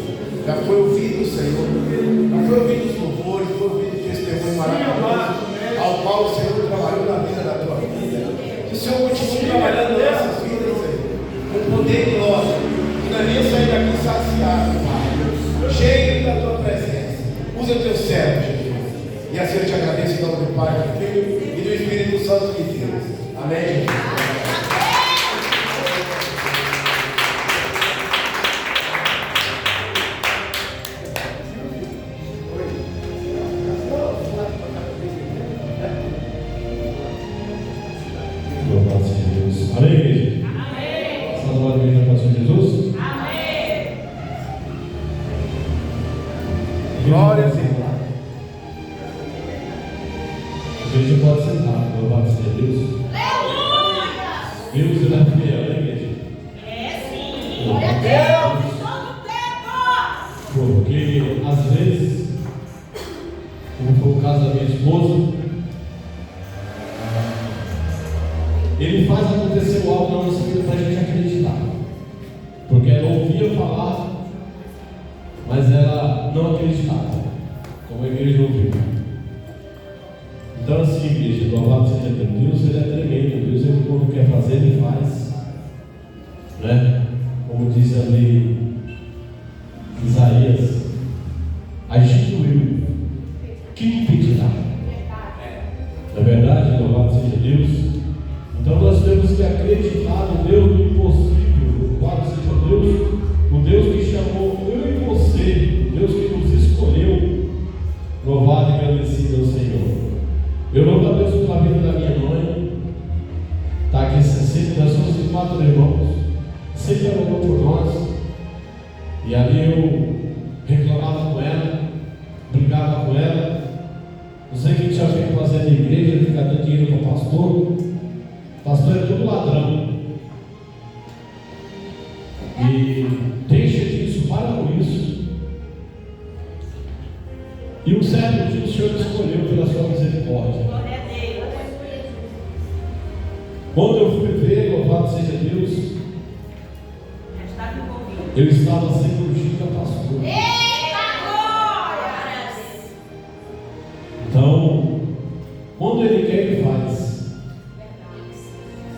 Já foi ouvido, Senhor. Já foi ouvido os louvores, foi ouvido o testemunho maravilhoso, ao qual o Senhor trabalhou na vida da tua vida. Que o Senhor continue trabalhando nas nossas vidas, Senhor, com poder e glória. Que nós venha sair daqui saciado, Pai, cheio da tua presença. Usa o teu servo, Jesus. E assim eu te agradeço em nome do Pai, do Filho e do Espírito Santo de Deus. Amém, Jesus. Louvado seja Deus. Amém, igreja? Amém. Estás lá de igreja para o Senhor Jesus? Amém. Glória a Deus. A igreja pode sentar. Louvado seja Deus. Aleluia. Deus é fiel, né, igreja? É sim. Glória a Deus. Todo tempo. Porque às vezes, como foi o caso da minha esposa, ele faz acontecer algo na nossa vida para a gente acreditar. Porque ela ouvia falar, mas ela não acreditava, como a igreja ouviu. Então assim, igreja, louvado seja Deus, Deus ele é tremendo, Deus ele quando quer fazer, ele faz. Né? Como diz ali Isaías, agindo eu, que me impedirá? Na verdade, louvado seja Deus. Então nós temos que acreditar no Deus do impossível, louvado seja Deus, o Deus que chamou eu e você, o Deus que nos escolheu, louvado e agradecido ao Senhor. Eu louvo a Deus pela vida da minha mãe, está aqui 60, nós somos de 4 irmãos, sempre orou por nós, e ali eu reclamava com ela, brigava com ela, não sei o que tinha feito fazer na igreja, ficar dando dinheiro para o pastor. Pastor é tudo ladrão. E deixa disso, para com isso. E um certo dia o Senhor escolheu pela sua misericórdia. Glória a Deus. Quando eu fui ver, louvado seja Deus, Já está envolvido. eu estava sendo ungido a pastor. Eita glória. Então, quando Ele quer, Ele faz.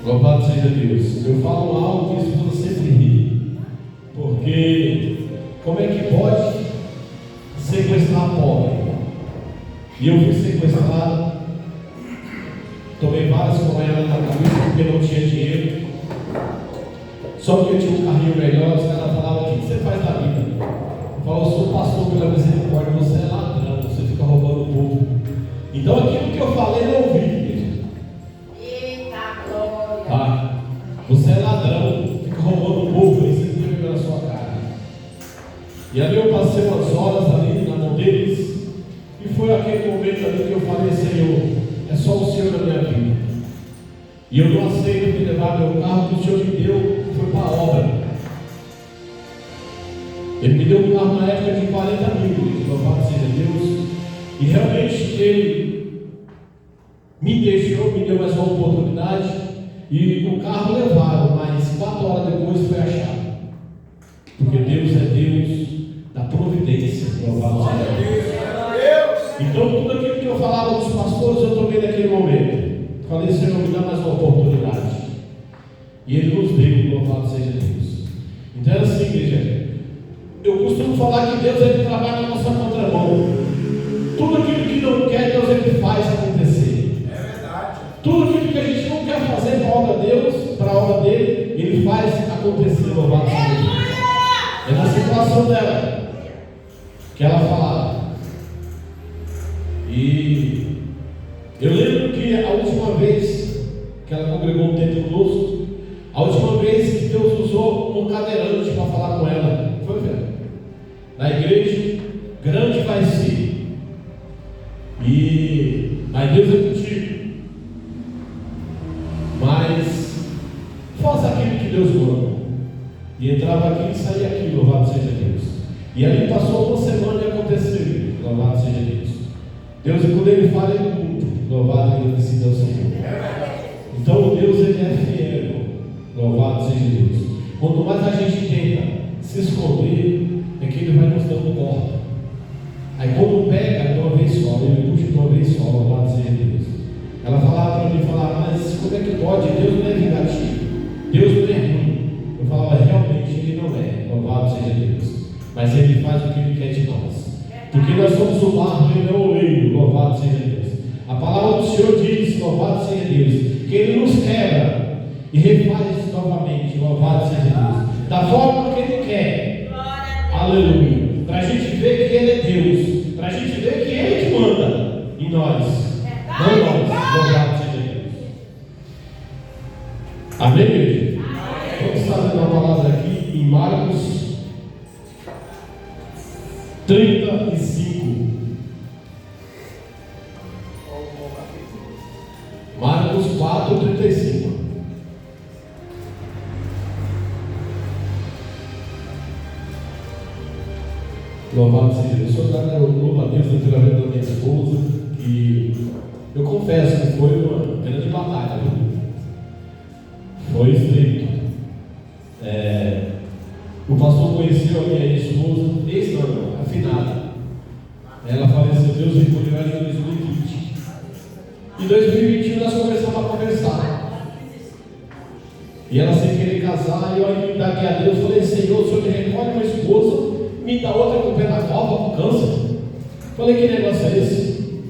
Louvado seja Deus. Eu falo algo que isso sempre ri. Porque como é que pode sequestrar pobre? E eu fui sequestrado, tomei várias comandas na cabeça porque não tinha dinheiro. Só porque eu tinha um carrinho melhor, os caras falavam: o que você faz da vida? Eu falo: eu sou pastor pela misericórdia, você é ladrão, você fica roubando o povo. Então aquilo que eu falei não ouvi. Ah, você é ladrão, fica roubando o povo, aí você fica pela sua cara. E ali eu passei umas horas ali na mão deles, e foi aquele momento ali que eu falei: Senhor, é só o Senhor na minha vida. E eu não aceito me levar meu carro que o Senhor me deu, foi para a obra. Ele me deu um carro na época de 40 mil, louvado seja Deus, e realmente Ele me deixou, me deu mais uma oportunidade. E o carro levaram, mas 4 horas depois foi achado. Porque Deus é Deus da providência. Louvado seja Deus. Então tudo aquilo que eu falava dos pastores, eu tomei naquele momento. Falei: Senhor, me dá mais uma oportunidade. E Ele nos deu, louvado seja Deus. Então é assim, igreja. Eu costumo falar que Deus ele trabalha na nossa contramão. Tudo aquilo que não quer, Deus ele faz acontecer. É verdade. Tudo aquilo que a gente não quer fazer para a obra de Deus, para a obra dele, ele faz acontecer, louvado seja Deus. É na situação dela que ela falava: que a última vez que ela congregou um tempo conosco, a última vez que Deus usou um cadeirante para falar com ela, foi ver. Na igreja, grande vai ser. E aí Deus é contigo. Mas faça aquilo que Deus manda. E entrava aqui e saía aqui, louvado seja Deus. E ali passou uma semana e aconteceu, louvado seja Deus. Deus, quando Ele fala, Ele cumpre, louvado e agradecido ao Senhor. Então Deus, Ele é fiel, louvado seja Deus. Quanto mais a gente tenta se esconder, é que Ele vai nos dando corda. Aí quando pega de uma vez só, Ele puxa de uma vez só, louvado seja Deus. Ela falava para mim, mas como é que pode? Deus não é vingativo, Deus não é ruim. Eu falava, realmente Ele não é, louvado seja Deus. Mas Ele faz o que Ele quer de nós. Porque nós somos o barro, Ele é o oleiro, louvado seja Deus. A palavra do Senhor diz, louvado seja Deus, que Ele nos quebra e refaz novamente, louvado seja Deus, da forma que Ele quer. Aleluia. Para a gente ver que Ele é Deus, para a gente ver que Ele que manda em nós, não nós, louvado seja Deus. Amém, igreja? Vamos estar lendo uma palavra aqui em Marcos 35. Marcos 4:35. Louvado seja Deus. Eu sou louvo a Deus através da minha esposa, e eu confesso que foi uma grande batalha, viu? Foi estreito. O pastor conheceu a minha esposa, ex-não, afinada. Ela faleceu, Deus recolheu ela em 2020. Em 2021 nós começamos a conversar. E ela sem querer casar, e eu ainda daqui a Deus falei, Senhor, o Senhor me recolhe uma esposa, me dá outra com o pé na cova, com câncer. Falei, que negócio é esse?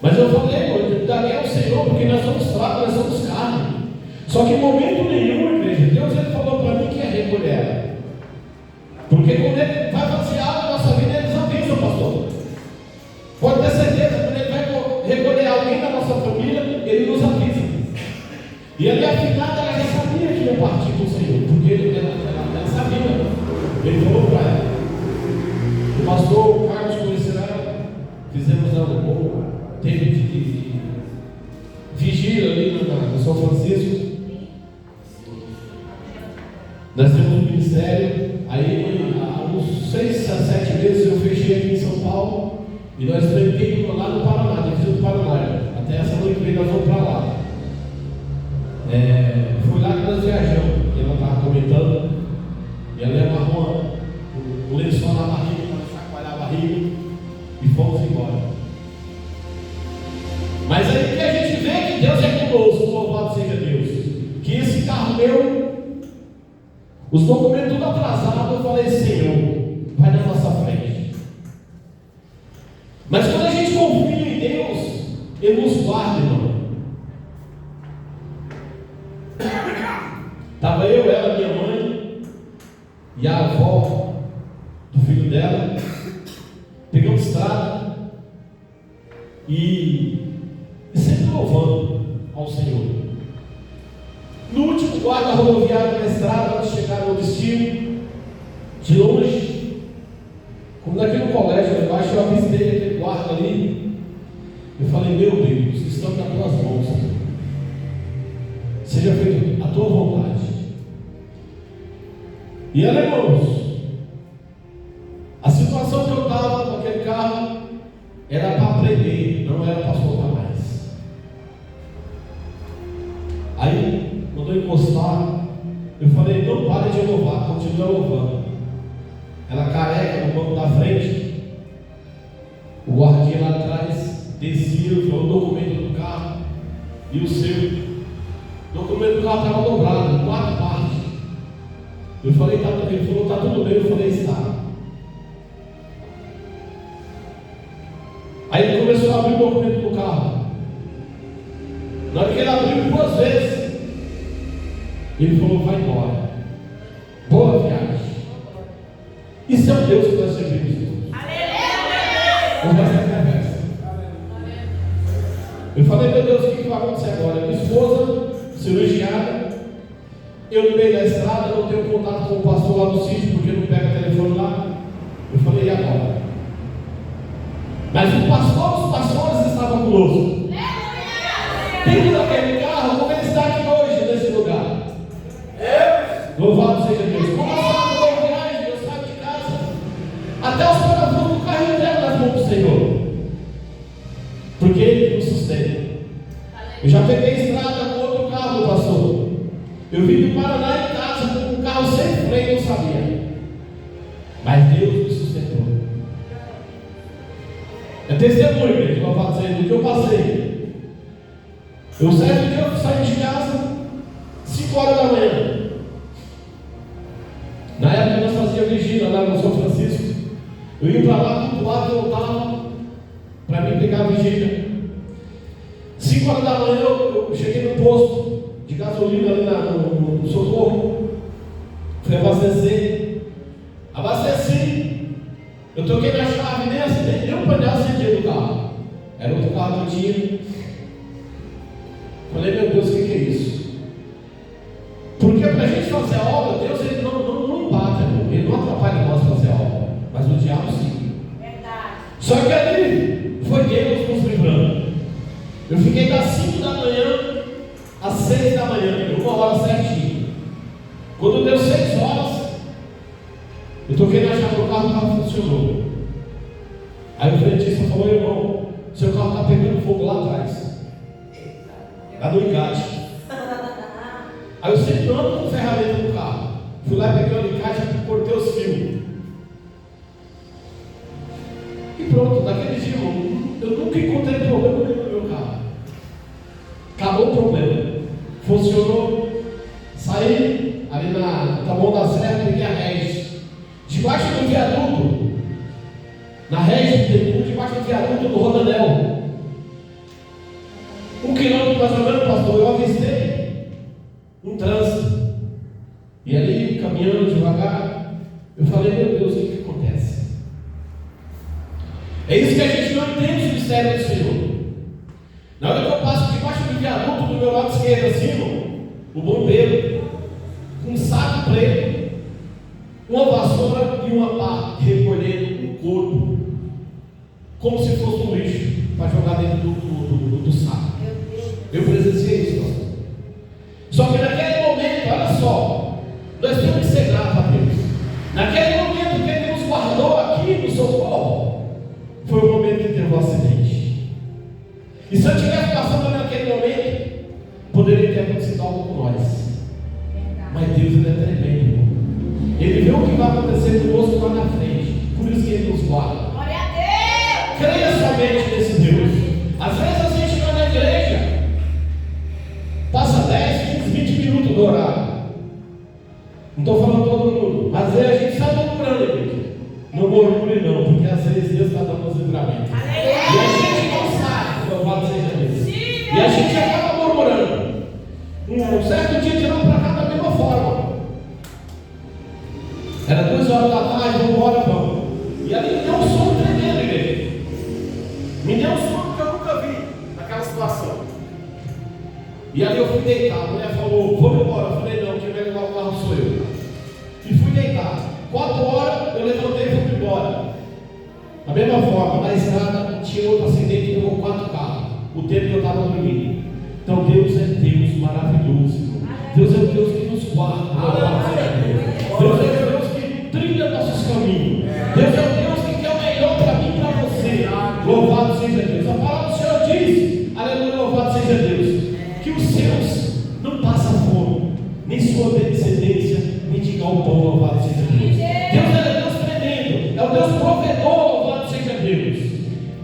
Mas eu falei, daqui ao Senhor, porque nós somos fracos, nós somos carne. Só que em momento nenhum, igreja, Deus ele falou para mim que ia recolher ela. Porque quando Ele vai fazer algo na nossa vida, Ele nos avisa, pastor. Pode ter certeza, quando Ele vai recolher alguém da nossa família, Ele nos avisa. E ali afinada, ela já sabia que ia partir com o Senhor, porque ela sabia. Ele falou para ela. O pastor Carlos conheceu ela, fizemos algo bom, teve de vigília ali no São Francisco. Nós temos um ministério, aí há uns 6 a 7 meses eu fechei aqui em São Paulo e nós tentamos lá no Paraná, divisão do Paraná. Até essa noite que vem nós vamos para lá. Foi lá que nós viajamos, e ela estava comentando, e ela amarrou um lençol na barriga para chacoalhar a barriga e fomos embora. Mas aí que a gente vê que Deus é conosco, louvado seja Deus. Que esse carro meu, os documentos tudo atrasados, eu falei, Senhor, vai na nossa frente. Mas quando a gente confia em Deus, Ele nos guarda, irmão. Estava eu, ela, minha mãe e a avó do filho dela. Pegamos estrada e sempre louvando ao Senhor. No último guarda rodoviário da estrada, antes de chegar no destino, de longe, como naquele colégio lá embaixo, eu avistei aquele guarda ali. Eu falei, meu Deus, estamos nas tuas mãos, Senhor. Seja feita a tua vontade. E irmãos, a situação que eu estava com aquele carro era para aprender, não era para soltar mais. Aí, mandou encostar, eu falei, não pare de louvar, continua louvando. Ela careca no banco da frente, o guardinha lá atrás, descia, falou o documento do carro, e o seu documento do carro estava dobrado, em 4 partes. Eu falei, tá, ele falou, está tudo bem, eu falei, está. Aí ele começou a abrir o documento do carro. Na hora que ele abriu 2 vezes, ele falou, vai embora. Boa viagem. Isso é o Deus que nós servimos. Vamos fazer a conversa. Eu falei, meu eu no meio da estrada não tenho contato com o pastor lá do sítio, porque não pega o telefone lá. Eu falei, e agora? Mas os pastores estavam conosco. Dentro daquele carro, como ele está aqui hoje, nesse lugar. Louvado seja Deus. Como eu saio da viagem, eu saio de casa, até os parafusos do carro entrego nas mãos do Senhor, porque Ele nos sustenta. Eu já peguei estrada com outro carro, pastor. Eu vim do Paraná em casa com um carro sem freio, não sabia. Mas Deus me sustentou. É testemunho, igreja, louvado seja Deus, do que eu passei. Eu certo dia eu saí de casa 5 horas da manhã. Na época nós fazíamos vigília lá no São Francisco. Eu ia para lá, cultuava e voltava para mim pegar a vigília. 5 horas da manhã eu cheguei no posto de gasolina ali no Socorro. Fui abastecer. Abasteci. Eu troquei na chave, nem um painel acendia do carro. Era outro carro que eu tinha. Falei, meu Deus, o que é isso? Porque para a gente fazer a obra, Deus ele não empata, Ele não atrapalha nós fazer a obra. Mas o diabo sim. Verdade. Só que ali foi Deus nos livrando. Eu fiquei das 5 da manhã às 6 da manhã, 1 hora certinho. Quando deu 6 horas, eu toquei na chave do carro, o carro funcionou. Aí o frentista falou, irmão, seu carro está pegando fogo lá atrás. Lá no encaixe. Aí eu sempre ando com ferramenta no carro. Fui lá, peguei o alicate e cortei os fios. E pronto, naquele dia, eu nunca encontrei problema nenhum no meu carro. Acabou o problema. Funcionou. Saí ali na Taboão da Serra, peguei a Regis. Debaixo do viaduto, na Regis, debaixo do viaduto do Rodanel. 1 quilômetro mais ou menos, pastor, eu avistei um trânsito. E ali, caminhando devagar, eu falei, meu Deus, o que acontece? É isso que a gente não entende o mistério do Senhor. Na hora que eu passo debaixo do viaduto, do meu lado esquerdo, assim, o bombeiro, com um saco preto, uma vassoura e uma pá, recolhendo um corpo, como se fosse um lixo, para jogar dentro do saco. Eu presenciei isso, pastor. Só que naquele momento, olha só, nós temos que ser gratos a Deus. Naquele momento que Ele nos guardou aqui no Socorro, foi o momento que teve o acidente. E se eu estivesse passando naquele momento, poderia ter acontecido algo com nós. Mas Deus ele é tremendo. Ele vê o que vai acontecer conosco lá na frente. Por isso que Ele nos guarda. Glória a Deus! Creia somente nesse Deus. Às vezes a gente vai na igreja, passa 10, 15, 20 minutos do horário. Não estou falando todo mundo. Às vezes a gente sai murmurando, igreja. Não murmure não, porque às vezes Deus está dando os livramentos. E a gente não sabe, louvado seja Deus. E a gente acaba murmurando. Um certo dia tiramos para cá da mesma forma. Era 2 horas da tarde, vamos embora, vamos. E ali me deu um sono tremendo, igreja. Me deu um sono que eu nunca vi naquela situação. E ali eu fui deitar. A mulher falou, vamos embora. Eu falei, não, quem vai levar o carro sou eu. E fui deitar. 4 horas eu levantei e fui embora. Da mesma forma, na estrada tinha outro acidente que pegou 4 carros. O tempo que eu estava dormindo. Então Deus é Deus maravilhoso. Deus é o Deus que nos guarda. Deus é o Deus que trilha nossos caminhos. Deus é o Deus que quer o melhor para mim e para você. Louvado seja Deus. A palavra do Senhor diz, aleluia, louvado seja Deus, que os seus não passam fome, nem sua descendência mendigar o pão, louvado seja Deus. Deus é Deus tremendo, é o Deus provedor, louvado seja Deus.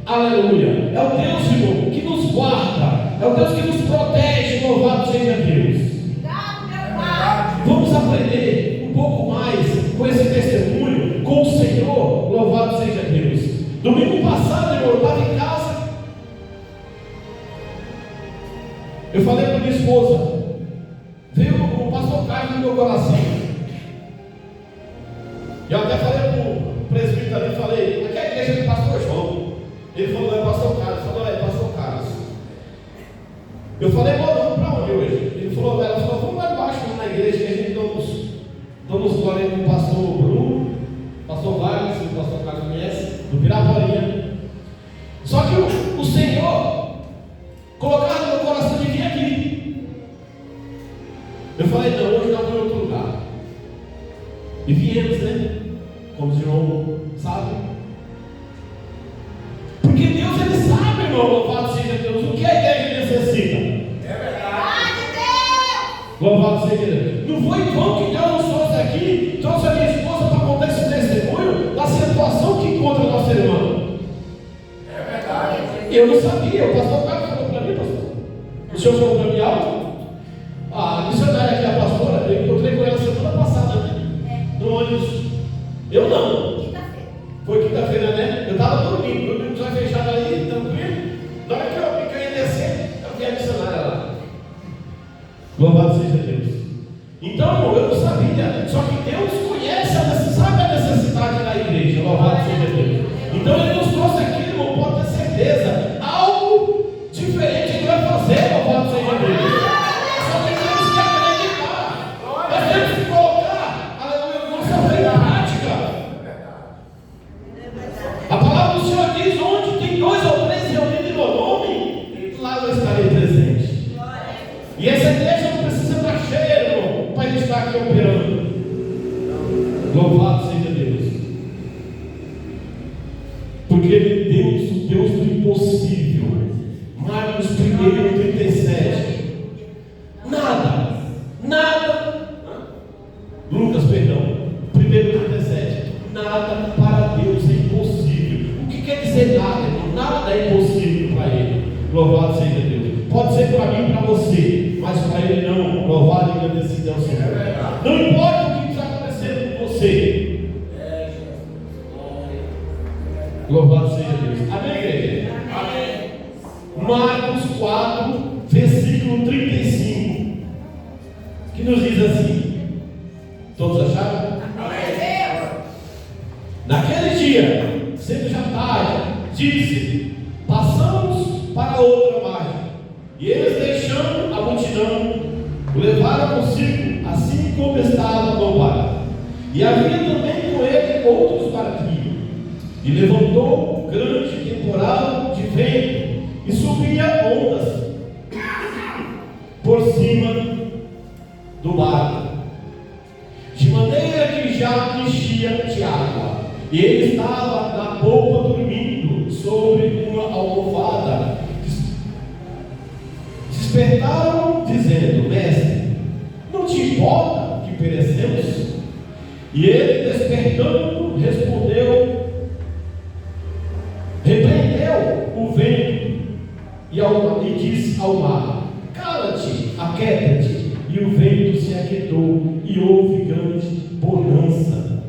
Aleluia. É o Deus, irmão, que nos guarda, é o Deus que nos protege, louvado seja Deus. Vamos aprender um pouco mais com esse testemunho, com o Senhor, louvado seja Deus. Domingo passado, irmão, eu estava em casa. Eu falei para minha esposa, veio o pastor Carlos no meu coração. Eu até falei para o presbítero ali, falei, aqui é a igreja do pastor João. Ele falou, é pastor Carlos. Falou, é pastor Carlos. Eu falei, vamos para onde hoje? Ela falou, vamos lá embaixo na igreja que a gente damos glória com o pastor Bruno, pastor Wagner, se o pastor Carlos conhece, do Piraporinha. Só que o Senhor colocava no meu coração de vir aqui. Eu falei, não, hoje não vou em outro lugar. E viemos, né? Como o João sabe. Porque Deus, Ele sabe, irmão, louvado seja Deus, o que a igreja necessita. É verdade, Deus! Louvado seja Deus. Não foi em vão que Deus nos trouxe aqui, trouxe a minha esposa para contar esse testemunho da situação que encontra a nossa irmã. É verdade. Eu não sabia, o pastor Carlos falou para mim, pastor. O senhor falou para mim algo? A missionária aqui, a pastora, eu encontrei com ela semana passada, né? No ônibus. Eu não. Foi quinta-feira, né? Eu estava dormindo, meu ônibus vai fechado aí, tranquilo. Na hora que eu ia descer, eu vi a missionária lá. Louvado seja Deus. Então, eu não sabia, só que Deus conhece, sabe a necessidade da igreja. Louvado seja Deus. Então, Ele nos trouxe aqui, irmão, pode ter certeza. Algo diferente Ele vai fazer, louvado seja Deus. Só que temos que acreditar. Nós temos que colocar a nossa fé em prática. A palavra do Senhor diz: onde tem 2 ou 3 reunidos em meu nome, lá eu estarei presente. E essa igreja não precisa estar cheia, irmão, para Ele estar aqui operando. Louvado seja Deus. Porque Ele é Deus, o Deus do impossível. Marcos 1:37. Nada. Lucas, perdão. 1:37. Nada para Deus é impossível. O que quer dizer nada, irmão? Nada é impossível para Ele. Louvado seja Deus. Pode ser para mim e para você, mas para Ele não. Louvado e agradecido é o Senhor. Não importa o que está acontecendo com você. Louvado seja Deus. Amém, igreja? Amém. Marcos 4, versículo 35, que nos diz assim. Todos acharam? Naquele dia, sendo já tarde, disse: passamos para outra margem. E eles, deixando a multidão, o levaram consigo, assim como estava no barco. E havia também com ele outros barquinhos. E levantou grande temporal de vento, e subia ondas por cima do barco, de maneira que já enchia de água. E ele estava na polpa dormindo sobre uma almofada. Despertaram, dizendo: Mestre, não te importa que perecemos? E ele, despertando, respondeu, repreendeu o vento e disse ao mar: cala-te, aquieta-te. E o vento se aquietou, e houve grande bonança.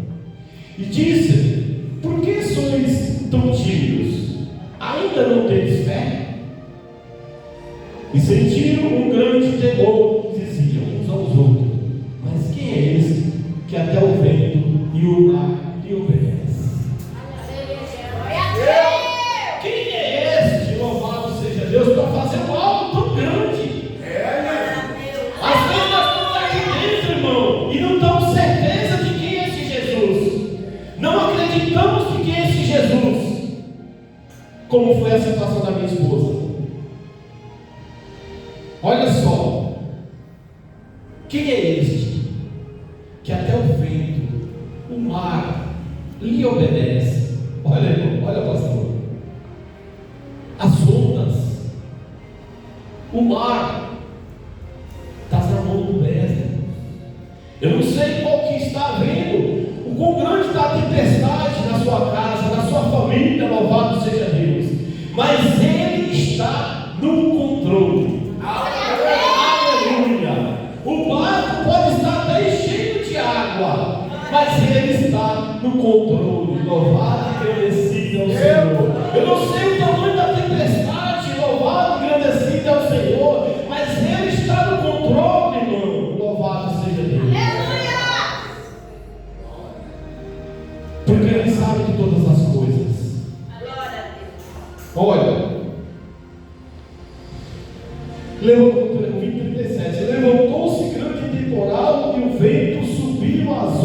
E disse: por que sois tão tímidos? Ainda não tendes fé? E sentiram um grande temor, diziam uns aos outros: mas quem é esse que até o vento e o mar lhe obedece? Quem é este, louvado seja Deus, para fazer algo tão grande? Às vezes nós estamos aqui dentro, irmão, e não damos certeza de quem é esse Jesus. Não acreditamos de quem é esse Jesus. Como foi a situação da minha esposa. Olha só, quem é este que até o vento, o mar lhe obedece? Olha, irmão, olha, pastor, as ondas, o mar está na mão do mestre. Eu não sei qual que está vendo, o quão grande está a tempestade na sua casa, na sua família, louvado seja Deus, mas Ele está no controle. Aleluia! O barco pode estar até cheio de água, mas Ele está no controle. Louvado e agradecido ao Senhor. Eu não sei o tamanho da tempestade, louvado e agradecido ao Senhor, mas Ele está no controle, irmão. Louvado seja Deus. Porque Ele sabe de todas as coisas. Olha, levantou-se grande temporal e o vento subiu as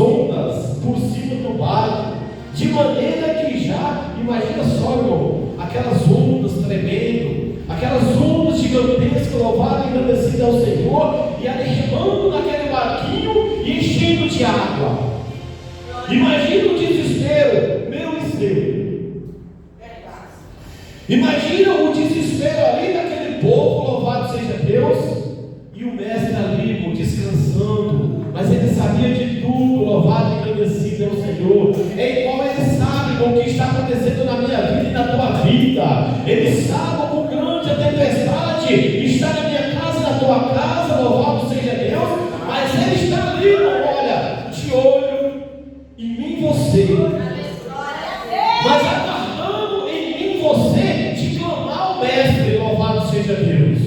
aquelas ondas tremendo, aquelas ondas gigantescas, louvado e agradecido ao Senhor, e ali remando naquele barquinho e enchendo de água. Imagina o desespero meu e seu. Imagina o desespero ali daquele povo, louvado seja Deus, e o mestre ali descansando, mas ele sabia de tudo, louvado e agradecido ao Senhor. É igual ele sabe o que está acontecendo na minha vida e na tua vida. Ele sabe o quão grande a tempestade está na minha casa e na tua casa, louvado seja Deus, mas ele está ali, olha, de olho em mim e você, mas aguardando em mim e você de clamar ao mestre, louvado seja Deus,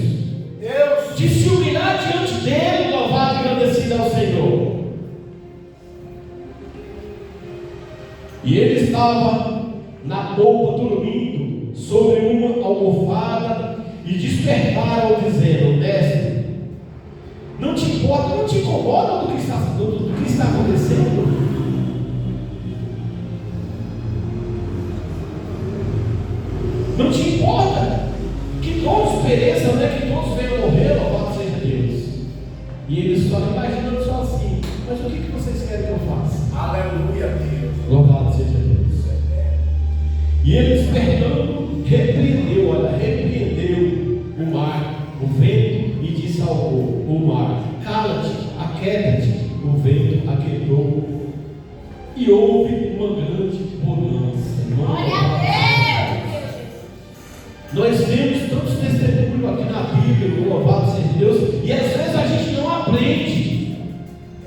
de se humilhar diante dele, louvado e agradecido ao Senhor. E ele estava na polpa dormindo sobre uma almofada, e despertaram dizendo: mestre, não te importa, não te incomoda do que está acontecendo? Não te importa que todos pereçam, né? Que todos venham morrer, louvado seja Deus. E eles só imaginando só assim: mas o que vocês querem que eu faça? Aleluia, Deus. Louvado seja Deus. E ele despertando, repreendeu o mar, o vento, e disse ao mar: cala-te, aquieta-te. O vento aquietou e houve uma grande bonança. Glória a Deus. Nós temos tantos testemunhos aqui na Bíblia, louvado seja Deus, e às vezes a gente não aprende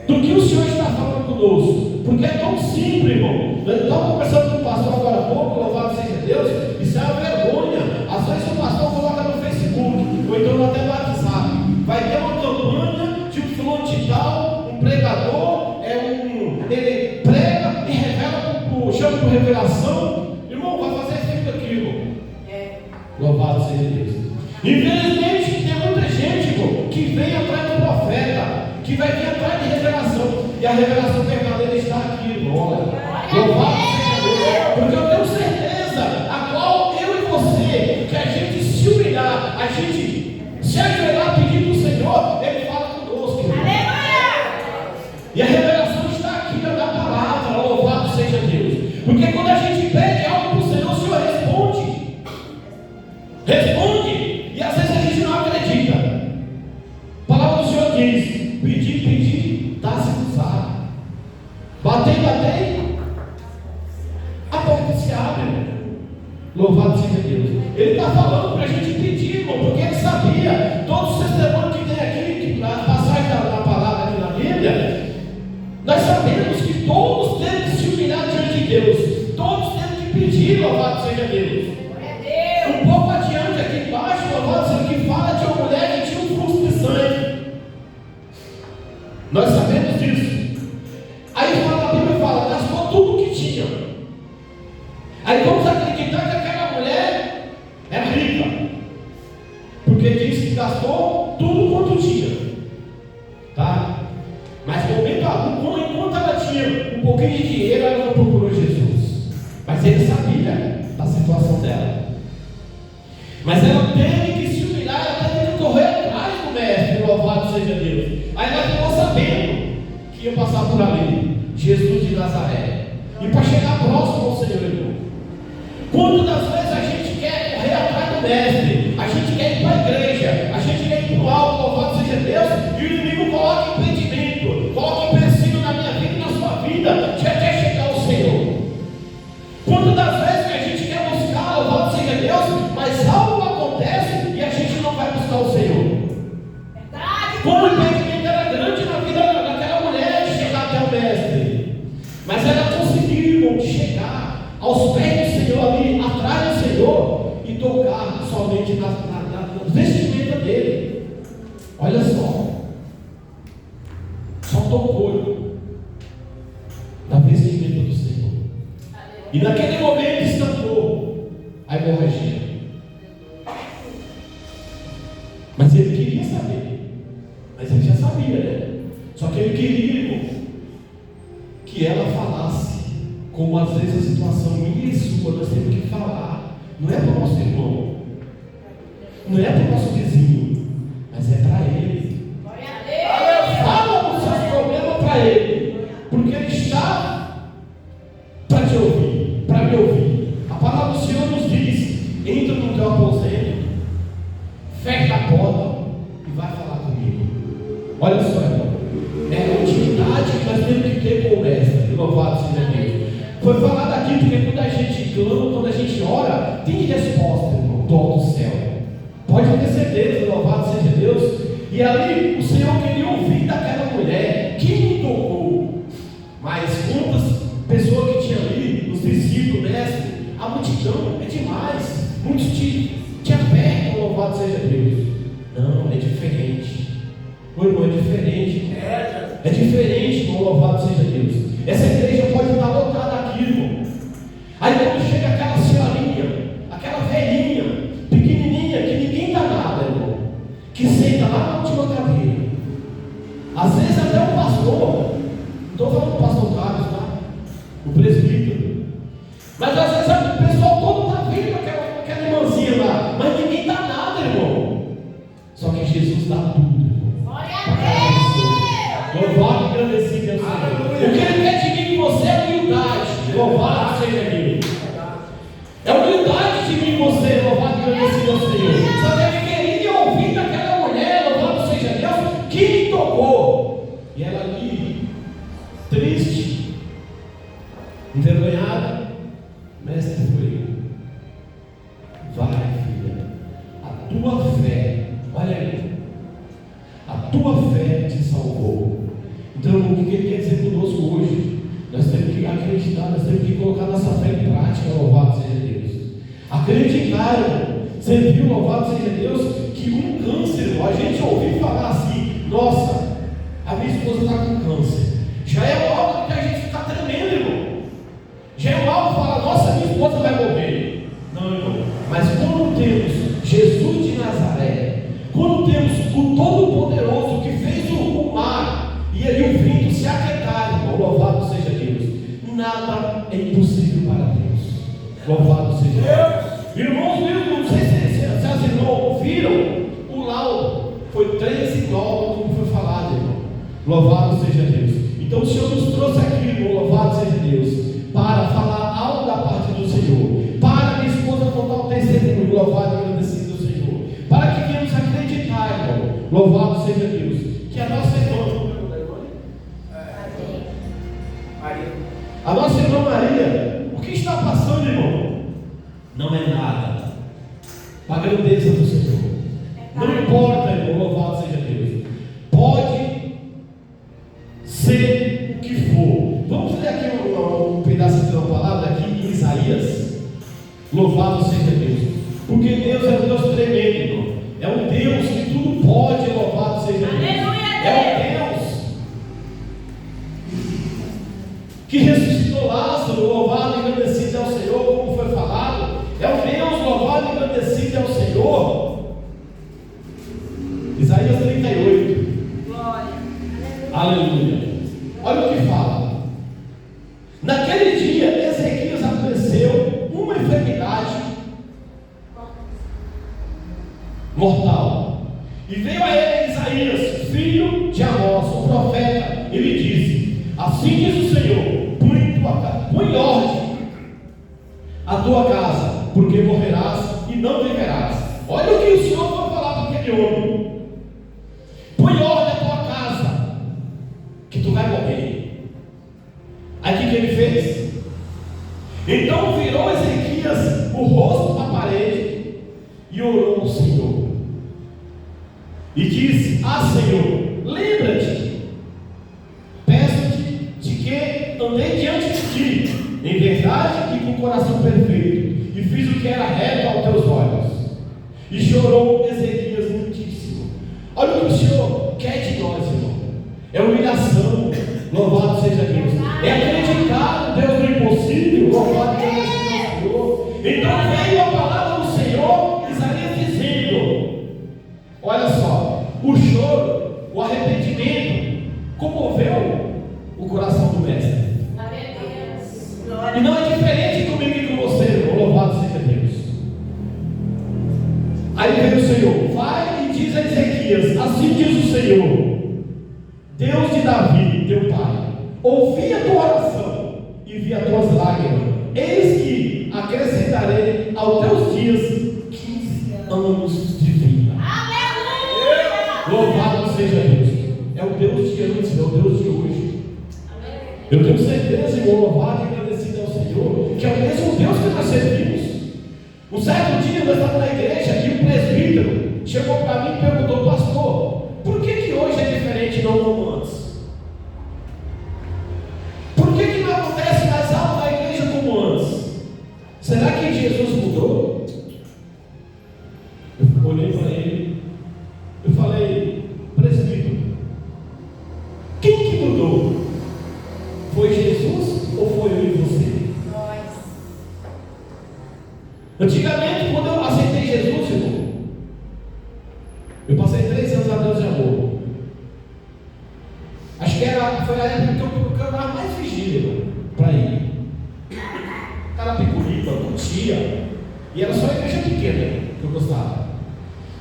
do que o Senhor está falando conosco, porque é tão simples, irmão. Nós estamos conversando com o pastor agora há pouco, louvado seja Deus, isso é uma vergonha. Às vezes o pastor coloca no Facebook, ou então até no WhatsApp: vai ter uma campanha de um fulano de tal, um pregador, ele prega e revela, chama por revelação. Irmão, vai fazer isso aquilo. Louvado seja Deus. Infelizmente tem muita gente, irmão, que vem atrás do profeta, que vai vir atrás de revelação, e a revelação verdadeira está aqui, irmão. Louvado seja Deus. Porque eu tenho certeza, a qual eu e você, que a gente se humilhar, a gente se ajoelhar pedindo ao Senhor, Ele fala conosco, irmão. E a revelação está aqui na palavra, louvado seja Deus. Porque quando a gente pede algo para o Senhor, o Senhor responde. E às vezes a gente não acredita. A palavra do Senhor diz: pedir, dá-se-vos-á. Batei, a porta se abre. Louvado seja Deus. Ele está falando para a gente pedir, irmão, porque ele sabia. Todos os testemunhos que tem aqui, que na passagem da palavra aqui na Bíblia, nós sabemos que todos têm que se humilhar diante de Deus. Todos têm que pedir, louvado seja Deus. Um pouco adiante aqui embaixo, louvado seja, que fala de uma mulher que tinha um fluxo de sangue. Nós sabemos disso. Aí a Bíblia fala: gastou tudo o que tinha. Aí vamos acreditar que aquela mulher era rica, porque diz que gastou tudo quanto tinha, tá? Mas enquanto ela tinha um pouquinho de dinheiro, ela não procurou Jesus. Mas ele sabia da situação dela. Mas ela teve que se humilhar, ela teve que correr atrás do mestre, louvado seja Deus. Aí ela ficou sabendo que ia passar por ali Jesus de Nazaré, e para chegar próximo ao Senhor, irmão. Quantas das vezes a gente quer correr atrás do mestre, a gente quer ir para a igreja, a gente quer ir para o alto, louvado seja Deus, e o inimigo coloca impedimento, coloca empecilho na minha vida e na sua vida, de até chegar ao Senhor. Quantas das vezes que a gente quer buscar, louvado seja Deus, mas algo acontece e a gente não vai buscar o Senhor. Como o impedimento era grande na vida daquela mulher de chegar até o mestre, mas ela conseguiu, irmão, de chegar aos pés do Senhor ali, atrás do Senhor, e tocar somente na vestimenta dele. Olha só tocou na vestimenta do Senhor, e naquele momento estancou a hemorragia. Mas ele queria saber, mas ele já sabia, né? Só que ele queria, irmão, que ela falasse, como às vezes a situação minha e sua, nós temos que falar não é para o nosso irmão, não é para o nosso vizinho, mas é para Ele. Fala os seus problemas para Ele, porque Ele está para te ouvir, para me ouvir. A palavra do Senhor nos diz: entra no teu aposento, fecha a porta e vai falar comigo. Olha só, irmão, é a intimidade que nós temos que ter com o Mestre. Louvado seja Deus. Foi falado aqui porque quando a gente clama, quando a gente ora, tem resposta, irmão, do alto céu. Pode ter certeza, louvado seja Deus. E ali o Senhor queria ouvir daquela mulher que me tocou. Mas quantas pessoas que tinha ali, os discípulos, mestre, a multidão é demais. Muitos te apertam, louvado seja Deus. Não, é diferente. Meu irmão, é diferente. É diferente, irmão, louvado seja Deus. Essa igreja pode estar lotada aqui, irmão. Aí quando chega aquela senhorinha, aquela velhinha, pequenininha, que ninguém dá nada, irmão, que senta lá na última cadeira. Às vezes até o pastor, não estou falando do pastor Carlos, tá? O presbítero. Mas às vezes o pessoal todo está vendo aquela irmãzinha lá, mas ninguém dá nada, irmão. Só que Jesus dá tudo, irmão. Louvado e agradecido ao Senhor. O que Ele quer de mim e você é humildade. Louvado seja Deus. É humildade de mim e você, louvado e agradecido ao Senhor. Só que Ele queria ouvir daquela mulher, louvado seja Deus, que me tocou. E ela ali, triste, envergonhada, mestre foi: vai, filha, a tua fé, olha aí, a tua fé te salvou. Então, o que Ele quer dizer conosco hoje? Nós temos que acreditar, nós temos que colocar nossa fé em prática, louvado seja Deus. Acreditar, irmão. Você viu, louvado seja Deus, que um câncer, a gente ouviu falar assim: nossa, a minha esposa está com câncer. Já é algo que a gente fica tremendo, irmão. Já é algo que fala: nossa, minha esposa vai morrer. Não, irmão. Mas quando temos Jesus de Nazaré, quando temos o Todo-Poderoso que fez o mar e o vento se aquietar, irmão, louvado seja Deus. Nada é impossível para Deus. Louvado seja Deus. Irmãos, não sei se as irmãs viram o laudo. Foi 13 laudos, como foi falado, irmão. Louvado seja Deus. Então o Senhor nos trouxe aqui, irmão, louvado seja Deus, para falar algo da parte do Senhor, para minha esposa contar o testemunho, louvado e agradecido ao Senhor, para que venhamos acreditar, irmão, louvado seja Deus, que a nossa irmã, a nossa irmã Maria, o que está passando, irmão, não é nada a grandeza do Senhor. Não importa, irmão, louvado seja Deus. Pode ser o que for. Vamos ler aqui um pedaço de uma palavra aqui em Isaías. Louvado seja Deus. Porque Deus é um Deus tremendo, irmão. É um Deus que tudo pode, louvado seja Deus. É um Deus que ressuscitou Lázaro, louvado e agradecido ao Senhor, como foi falado. É um Deus louvado e agradecido ao Senhor. Isaías 38. Glória. Aleluia. Olha o que fala. Naquele dia, Ezequias adoeceu uma enfermidade mortal. E veio a ele Isaías, filho de Amós, o profeta, e lhe disse: assim diz o Senhor, põe em ordem a tua casa, porque morrerás e não viverás. Olha o que o Senhor vai falar para aquele homem: põe em ordem a tua casa, que tu vai morrer. Aí o que ele fez? Então virou Ezequias o rosto para a parede e orou ao Senhor e disse: ah, Senhor, lembra-te, peço-te de que andei diante de ti em verdade e com coração perfeito, e fiz o que era reto aos teus olhos. E chorou Ezequias muitíssimo. Olha o que o Senhor quer de nós, irmão. É humilhação, louvado seja Deus. É acreditar no Deus do impossível, louvado seja o Senhor. Então veio a palavra do Senhor, Isaías dizendo: olha só, o choro, o arrependimento comoveu o coração do mestre. E não é diferente comigo e com você, irmão, louvado seja Deus. Aí veio o Senhor, vai e diz a Ezequias, assim diz o Senhor, Deus de Davi, teu pai, ouvi a tua oração e vi as tuas lágrimas, eis que acrescentarei aos teus dias 15 anos de vida. Aleluia! Louvado seja Deus. É o Deus de antes, é o Deus de hoje. Eu tenho certeza, irmão, louvado e agradecido ao Senhor, que é o mesmo Deus que nós servimos. Um certo dia nós estávamos na igreja e o presbítero chegou para mim e perguntou, pastor, por que hoje é diferente e não como antes? Por que não acontece mais algo na igreja como antes? Será que Jesus mudou? Eu olhei para ele, eu falei, presbítero, quem que mudou? Foi Jesus ou foi eu e você? Antigamente, quando eu aceitei Jesus, irmão, eu passei 3 anos a Deus de amor. Acho que foi a época que eu dava mais vigília, irmão, para ir. Carapicuíba, curtia, e era só a igreja pequena que eu gostava.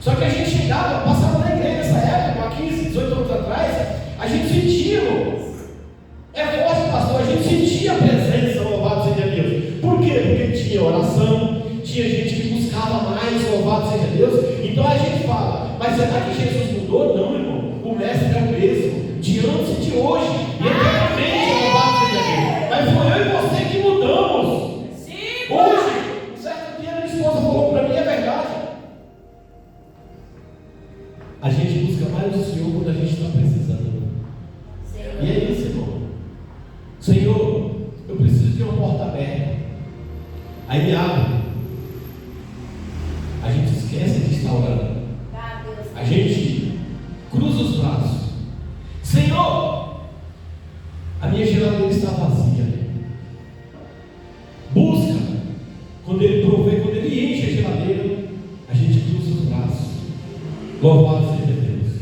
Só que a gente chegava, passava na igreja nessa época, há 15, 18 anos atrás, a gente sentia, irmão. É forte, pastor, a gente sentia a presença, louvado seja Deus. Por quê? Porque tinha oração, tinha gente que buscava mais, louvado seja Deus. Então a gente fala, mas será que Jesus mudou? Não, irmão, o mestre é o mesmo, de antes e de hoje, e eternamente, louvado seja Deus. Mas foi eu e você que mudamos. Hoje, um certo dia minha esposa falou para mim, é verdade. A gente busca mais o Senhor quando a gente está precisando. E é isso, irmão. Senhor, eu preciso de uma porta aberta. Aí me abre. A gente esquece de estar orando. A gente cruza os braços. Senhor, a minha geladeira está vazia. Busca. Quando Ele provê, quando Ele enche a geladeira, a gente cruza os braços. Louvado seja Deus.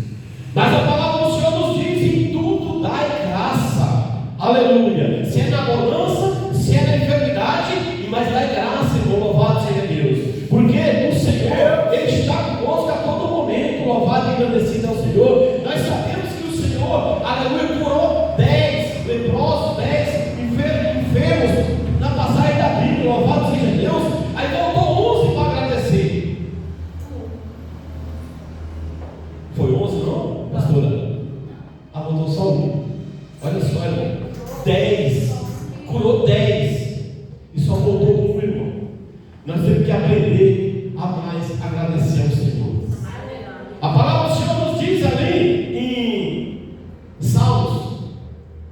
Mas a palavra do Senhor nos diz: em tudo dai graça. Aleluia. Se é na bonança, se é na enfermidade, mas dai graça, irmão. Louvado seja Deus. Porque o Senhor, Ele está conosco a todo momento. Louvado e agradecido ao Senhor. Nós sabemos que o Senhor, aleluia, curou 10 leprosos, 10 enfermos na passagem da Bíblia. Louvado seja Deus. Aí voltou 11 para agradecer. Foi 11 não, pastora? Ah, voltou só 1. Olha só, irmão. 10. Curou 10. E só voltou 1, irmão. Nós temos que aprender a mais agradecer ao Senhor. A palavra do Senhor nos diz ali em Salmos,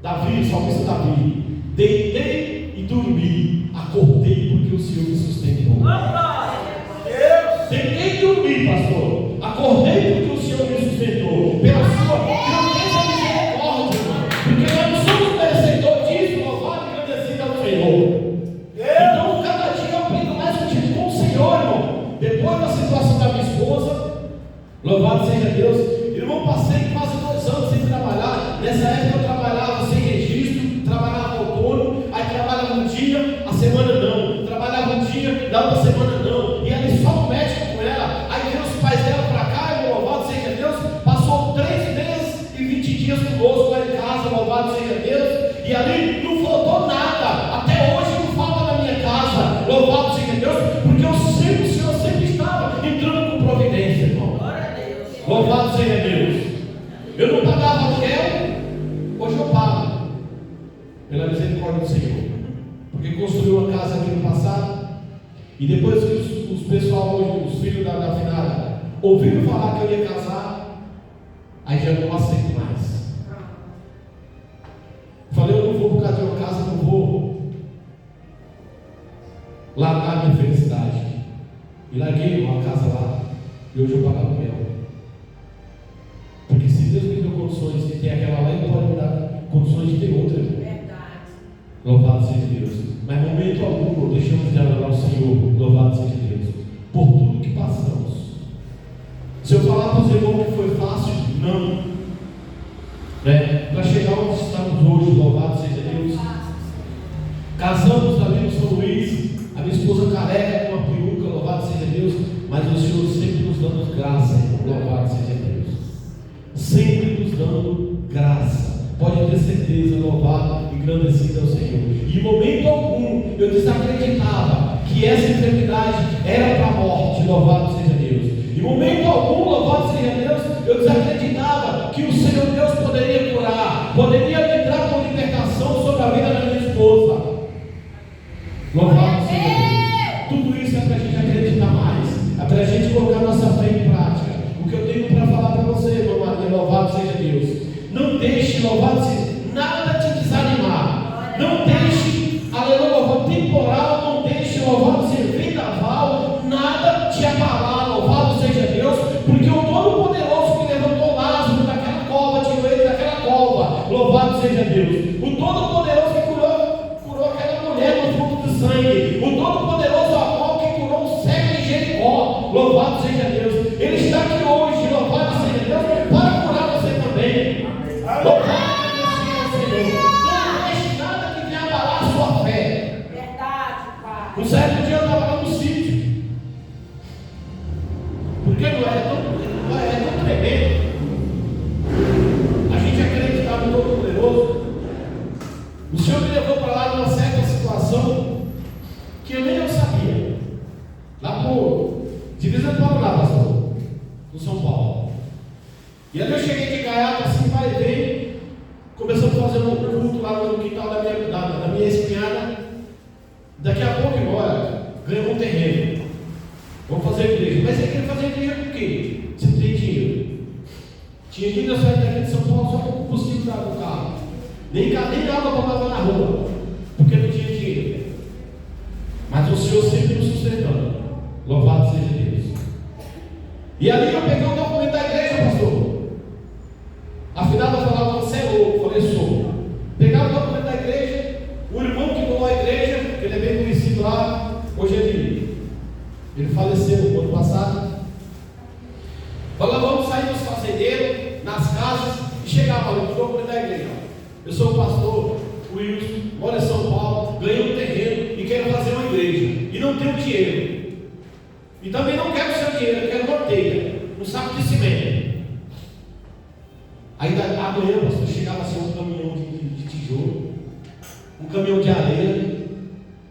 Davi, salmista Davi: deitei e dormi, acordei porque o Senhor me sustentou. Deitei e dormi, pastor, acordei porque o Senhor me sustentou. Pela sua grandeza e misericórdia, porque nós não somos merecedores disso. Louvado e agradecido ao Senhor. Então, cada dia eu aprendo mais contigo com o Senhor, irmão. Depois da situação da minha esposa, louvado seja Deus, irmão, passei quase 2 anos sem trabalhar. Nessa época eu trabalhava sem registro, trabalhava autônomo, aí trabalhava um dia, a semana não, trabalhava um dia, na outra semana não, e ali só o médico com ela. Aí veio os pais dela para cá, irmão, louvado seja Deus, passou 3 meses e 20 dias conosco lá em casa, louvado seja Deus, e ali não faltou nada, até hoje não falta na minha casa, louvado seja Deus, porque o Senhor sempre estava entrando com providência, irmão. Louvado seja Deus. Eu não pagava aluguel, hoje eu pago, pela misericórdia do Senhor, porque construiu uma casa aqui no passado, e depois que os pessoal hoje, os filhos da finada, ouviram falar que eu ia casar, aí já não aceito mais. Falei, eu não vou por causa de uma casa, não vou largar minha felicidade. E larguei uma casa lá, e hoje eu pago aluguel. Porque se Deus me deu condições de ter aquela lá, Ele pode me dar condições de ter outra. Verdade. Louvado seja Deus. Mas momento algum deixamos de adorar o Senhor. Louvado seja Deus. Por tudo que passamos. Se eu falar para os irmãos que foi fácil, não. Para chegar onde estamos hoje, louvado seja Deus. Casamos ali no São Luís. A minha esposa careca com uma peruca, louvado seja Deus. Mas o Senhor sempre nos louvado e engrandecido ao Senhor. E em momento algum eu desacreditava que essa enfermidade era para a morte, louvado seja Deus. Em momento algum, louvado seja Deus, eu desacreditava que o Senhor Deus poderia curar, poderia entrar com libertação sobre a vida da minha esposa. Louvado seja Deus. Tudo isso é para a gente acreditar mais, é para a gente colocar nossa fé em prática. O que eu tenho para falar para você, irmã Maria, louvado seja Deus. Não deixe, louvado seja, nada te desanimar. Não deixe, aleluia, louvado temporal, não deixe, louvado seja vendaval, nada te abalar, louvado seja Deus, porque o Todo-Poderoso que levantou Lázaro daquela cova, tirou ele daquela cova, louvado seja Deus. O Todo-Poderoso que curou aquela mulher no fundo do sangue, o Todo-Poderoso amor que curou o cego de Jericó, louvado seja Deus. Ele está aqui hoje, louvado seja Deus, para curar você também. Louvado seja o Senhor. Não deixe nada que venha abalar a sua fé. Verdade, Pai. Um certo dia eu estava lá no sítio, porque não é tão tremendo a gente acreditar no Todo-Poderoso. O Senhor me levou para lá numa certa situação que eu nem eu sabia. Lá por divisa do Paraná, pastor, no São Paulo. E aí eu cheguei de gaiato assim, vai e vem. Começamos a fazer um culto lá no quintal da minha espinhada. Daqui a pouco, olha, ganhamos um terreno. Vamos fazer igreja. Mas você quer fazer igreja por quê? Você não tem dinheiro. Tinha dinheiro, eu saí daqui de São Paulo só com o combustível do carro. Nem água para lavar na rua, porque não tinha dinheiro. Mas o Senhor sempre nos sustentando. Louvado seja Deus. E ali eu peguei o documento da igreja, pastor. Afinal eu falava, você é louco. Eu falei, sou. Pegava o documento da igreja, o irmão que doou a igreja, que ele é bem conhecido lá, hoje ele faleceu no ano passado. Falava, vamos sair dos fazendeiros, nas casas, e chegava ali, o documento da igreja. Eu sou o pastor Wilson, moro em São Paulo, ganhei um terreno e quero fazer uma igreja. E não tenho dinheiro. E também não quero seu dinheiro, eu quero uma telha, um saco de cimento. Ainda amanhã, pastor, chegava assim um caminhão de tijolo, um caminhão de areia,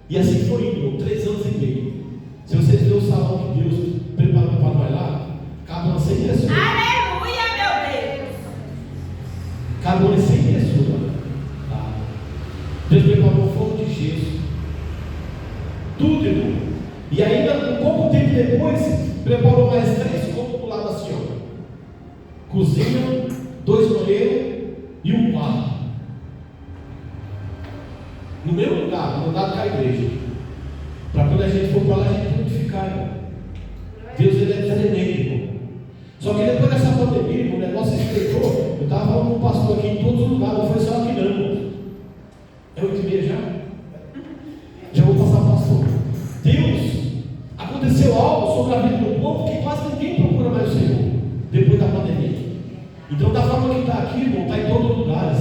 e assim foi indo, 3 anos e meio. Se vocês verem o salão que Deus preparou para nós lá, cabe umas 100 pessoas. Aleluia, meu Deus. Cabe umas 100 pessoas. Tá? Deus preparou um fogo de gesso. Tudo, irmão. E ainda, um pouco tempo depois, preparou mais 3 cômodos do lado da senhora. Cozinha, 2 banheiros e um quarto. No meu lugar, no lado da igreja. Para quando a gente for para lá, a gente purificar, irmão. Deus, ele é tremendo, irmão. Só que depois dessa pandemia, o negócio estreitou. Eu estava falando com o pastor aqui em todos os lugares, não foi só aqui não, irmão. É 8h30 já? Já vou passar para o pastor. Deus, aconteceu algo sobre a vida do povo que quase ninguém procura mais o Senhor depois da pandemia. Então, da forma que está aqui, irmão, está em todos os lugares.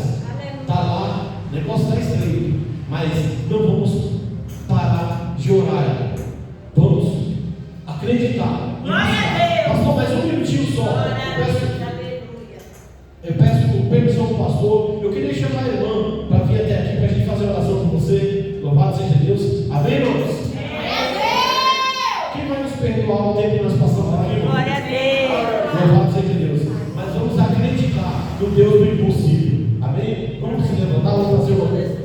Está lá, o negócio está estreito. Mas não vamos parar de orar. Vamos acreditar. Glória a Deus. Pastor, mais um minutinho só. Eu peço permissão do pastor. Eu queria chamar a irmã para vir até aqui para a gente fazer oração com você. Louvado seja Deus. Amém, irmãos? Quem vai nos perdoar o tempo que nós passamos aqui, irmão? Glória a Deus. Louvado seja Deus. Mas vamos acreditar no Deus do impossível. Amém? Vamos se levantar, vamos fazer uma coisa.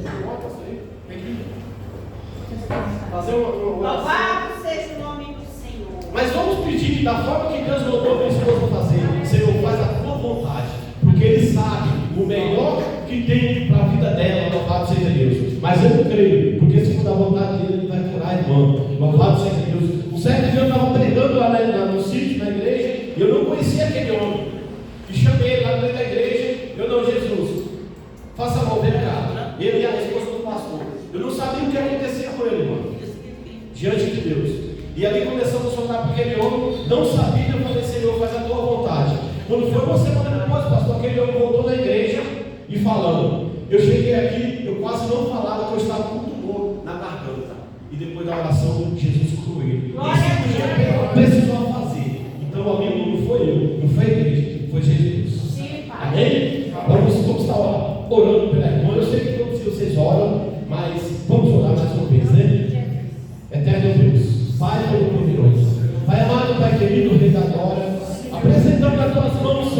Fazer uma oração. Louvado seja o nome do Senhor. Mas vamos pedir que da forma que Deus mandou minha esposa fazer, Senhor, faz a tua vontade. Porque Ele sabe o melhor que tem para a vida dela. Louvado seja Deus. Mas eu não creio, porque se for da vontade dele, Ele vai curar a irmã. Louvado seja Deus. Um certo dia eu estava pregando lá no sítio, na igreja, e eu não conhecia aquele homem. E chamei ele lá dentro da igreja. Eu não, Jesus, faça a mão, vem cá. Ele e a esposa do pastor. Eu não sabia o que acontecia com ele, irmão. Diante de Deus. E ali começamos a orar para aquele homem. Não sabia, eu falei, Senhor, faz a tua vontade. Quando foi uma semana depois, pastor, aquele homem voltou na igreja e falando. Eu cheguei aqui, eu quase não falava, que eu estava com tumor na garganta. E depois da oração, Jesus curou ele. Isso precisou fazer. Então, amigo, não foi eu, não foi a igreja, foi Jesus. Sim, Pai. Amém? Vamos estar orando pela irmã. Eu sei que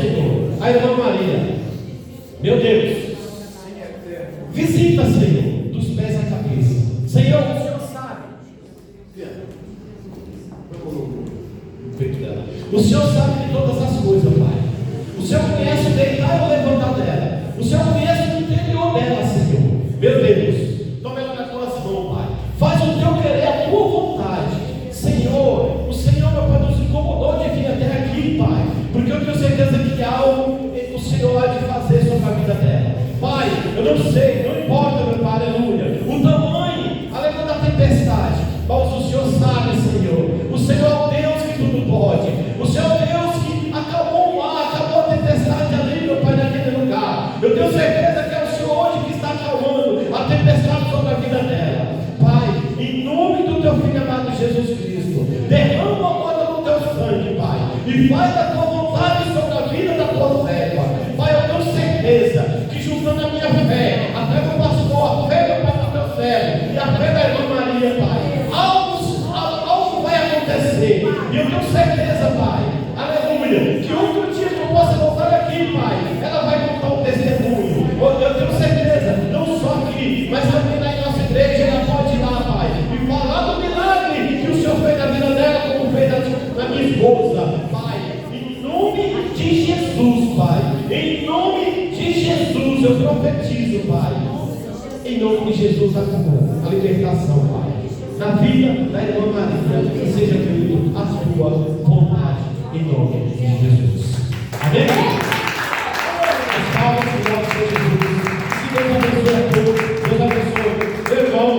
Senhor, a irmã Maria. Meu Deus, visita, Senhor, dos pés à cabeça. Senhor, o Senhor sabe. O Senhor sabe de todas as coisas, Pai. O Senhor conhece o deitar e o levantar dela. O Senhor conhece o interior dela, Senhor. Meu Deus, toma ela nas tuas mãos, Pai. Faz o teu querer, a tua vontade. Senhor, o Senhor, meu Pai, nos incomodou de vir até aqui, Pai. Porque eu tenho certeza que algo o Senhor há de fazer sobre a vida dela. Pai, eu não sei, não importa, meu Pai, aleluia, o tamanho, aleluia, da tempestade, mas o Senhor sabe, Senhor. O Senhor é o Deus que tudo pode. O Senhor é o Deus que acabou o mar, acabou a tempestade ali, meu Pai, naquele lugar. Eu tenho certeza que é o Senhor hoje que está acalmando a tempestade sobre a vida dela. Pai, em nome do teu Filho amado Jesus Cristo, derrama agora no teu sangue, Pai, e faz a tua vontade sobre a vida da tua serva. Pai, eu tenho certeza que juntando a minha fé, a fé do pastor, a fé do Pai do teu servo e a fé da irmã Maria, Pai, algo vai acontecer. E eu tenho certeza, Pai, aleluia, que outro dia que eu possa voltar aqui, Pai, ela vai contar um testemunho. Eu tenho certeza, não só aqui, mas também na nossa igreja, ela pode ir lá, Pai, e falar do milagre que o Senhor fez na vida dela, como fez na minha esposa, Pai, em nome de Jesus, Pai, em nome de Jesus, eu profetizo, Pai, em nome de Jesus, a cura, a libertação, Pai, na vida da irmã Maria, que seja feita a sua vontade, em nome de Jesus. Amém? As palmas de nosso Senhor Jesus. Que Deus abençoe a todos. Deus abençoe meu irmão,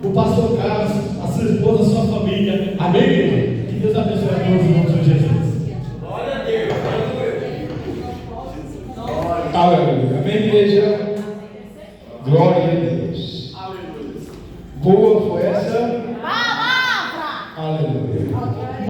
o pastor Carlos, a sua esposa, a sua família. Amém, irmão? Que Deus abençoe a todos em nome de Jesus. Glória a Deus. Aleluia. Amém, igreja? Glória a Deus.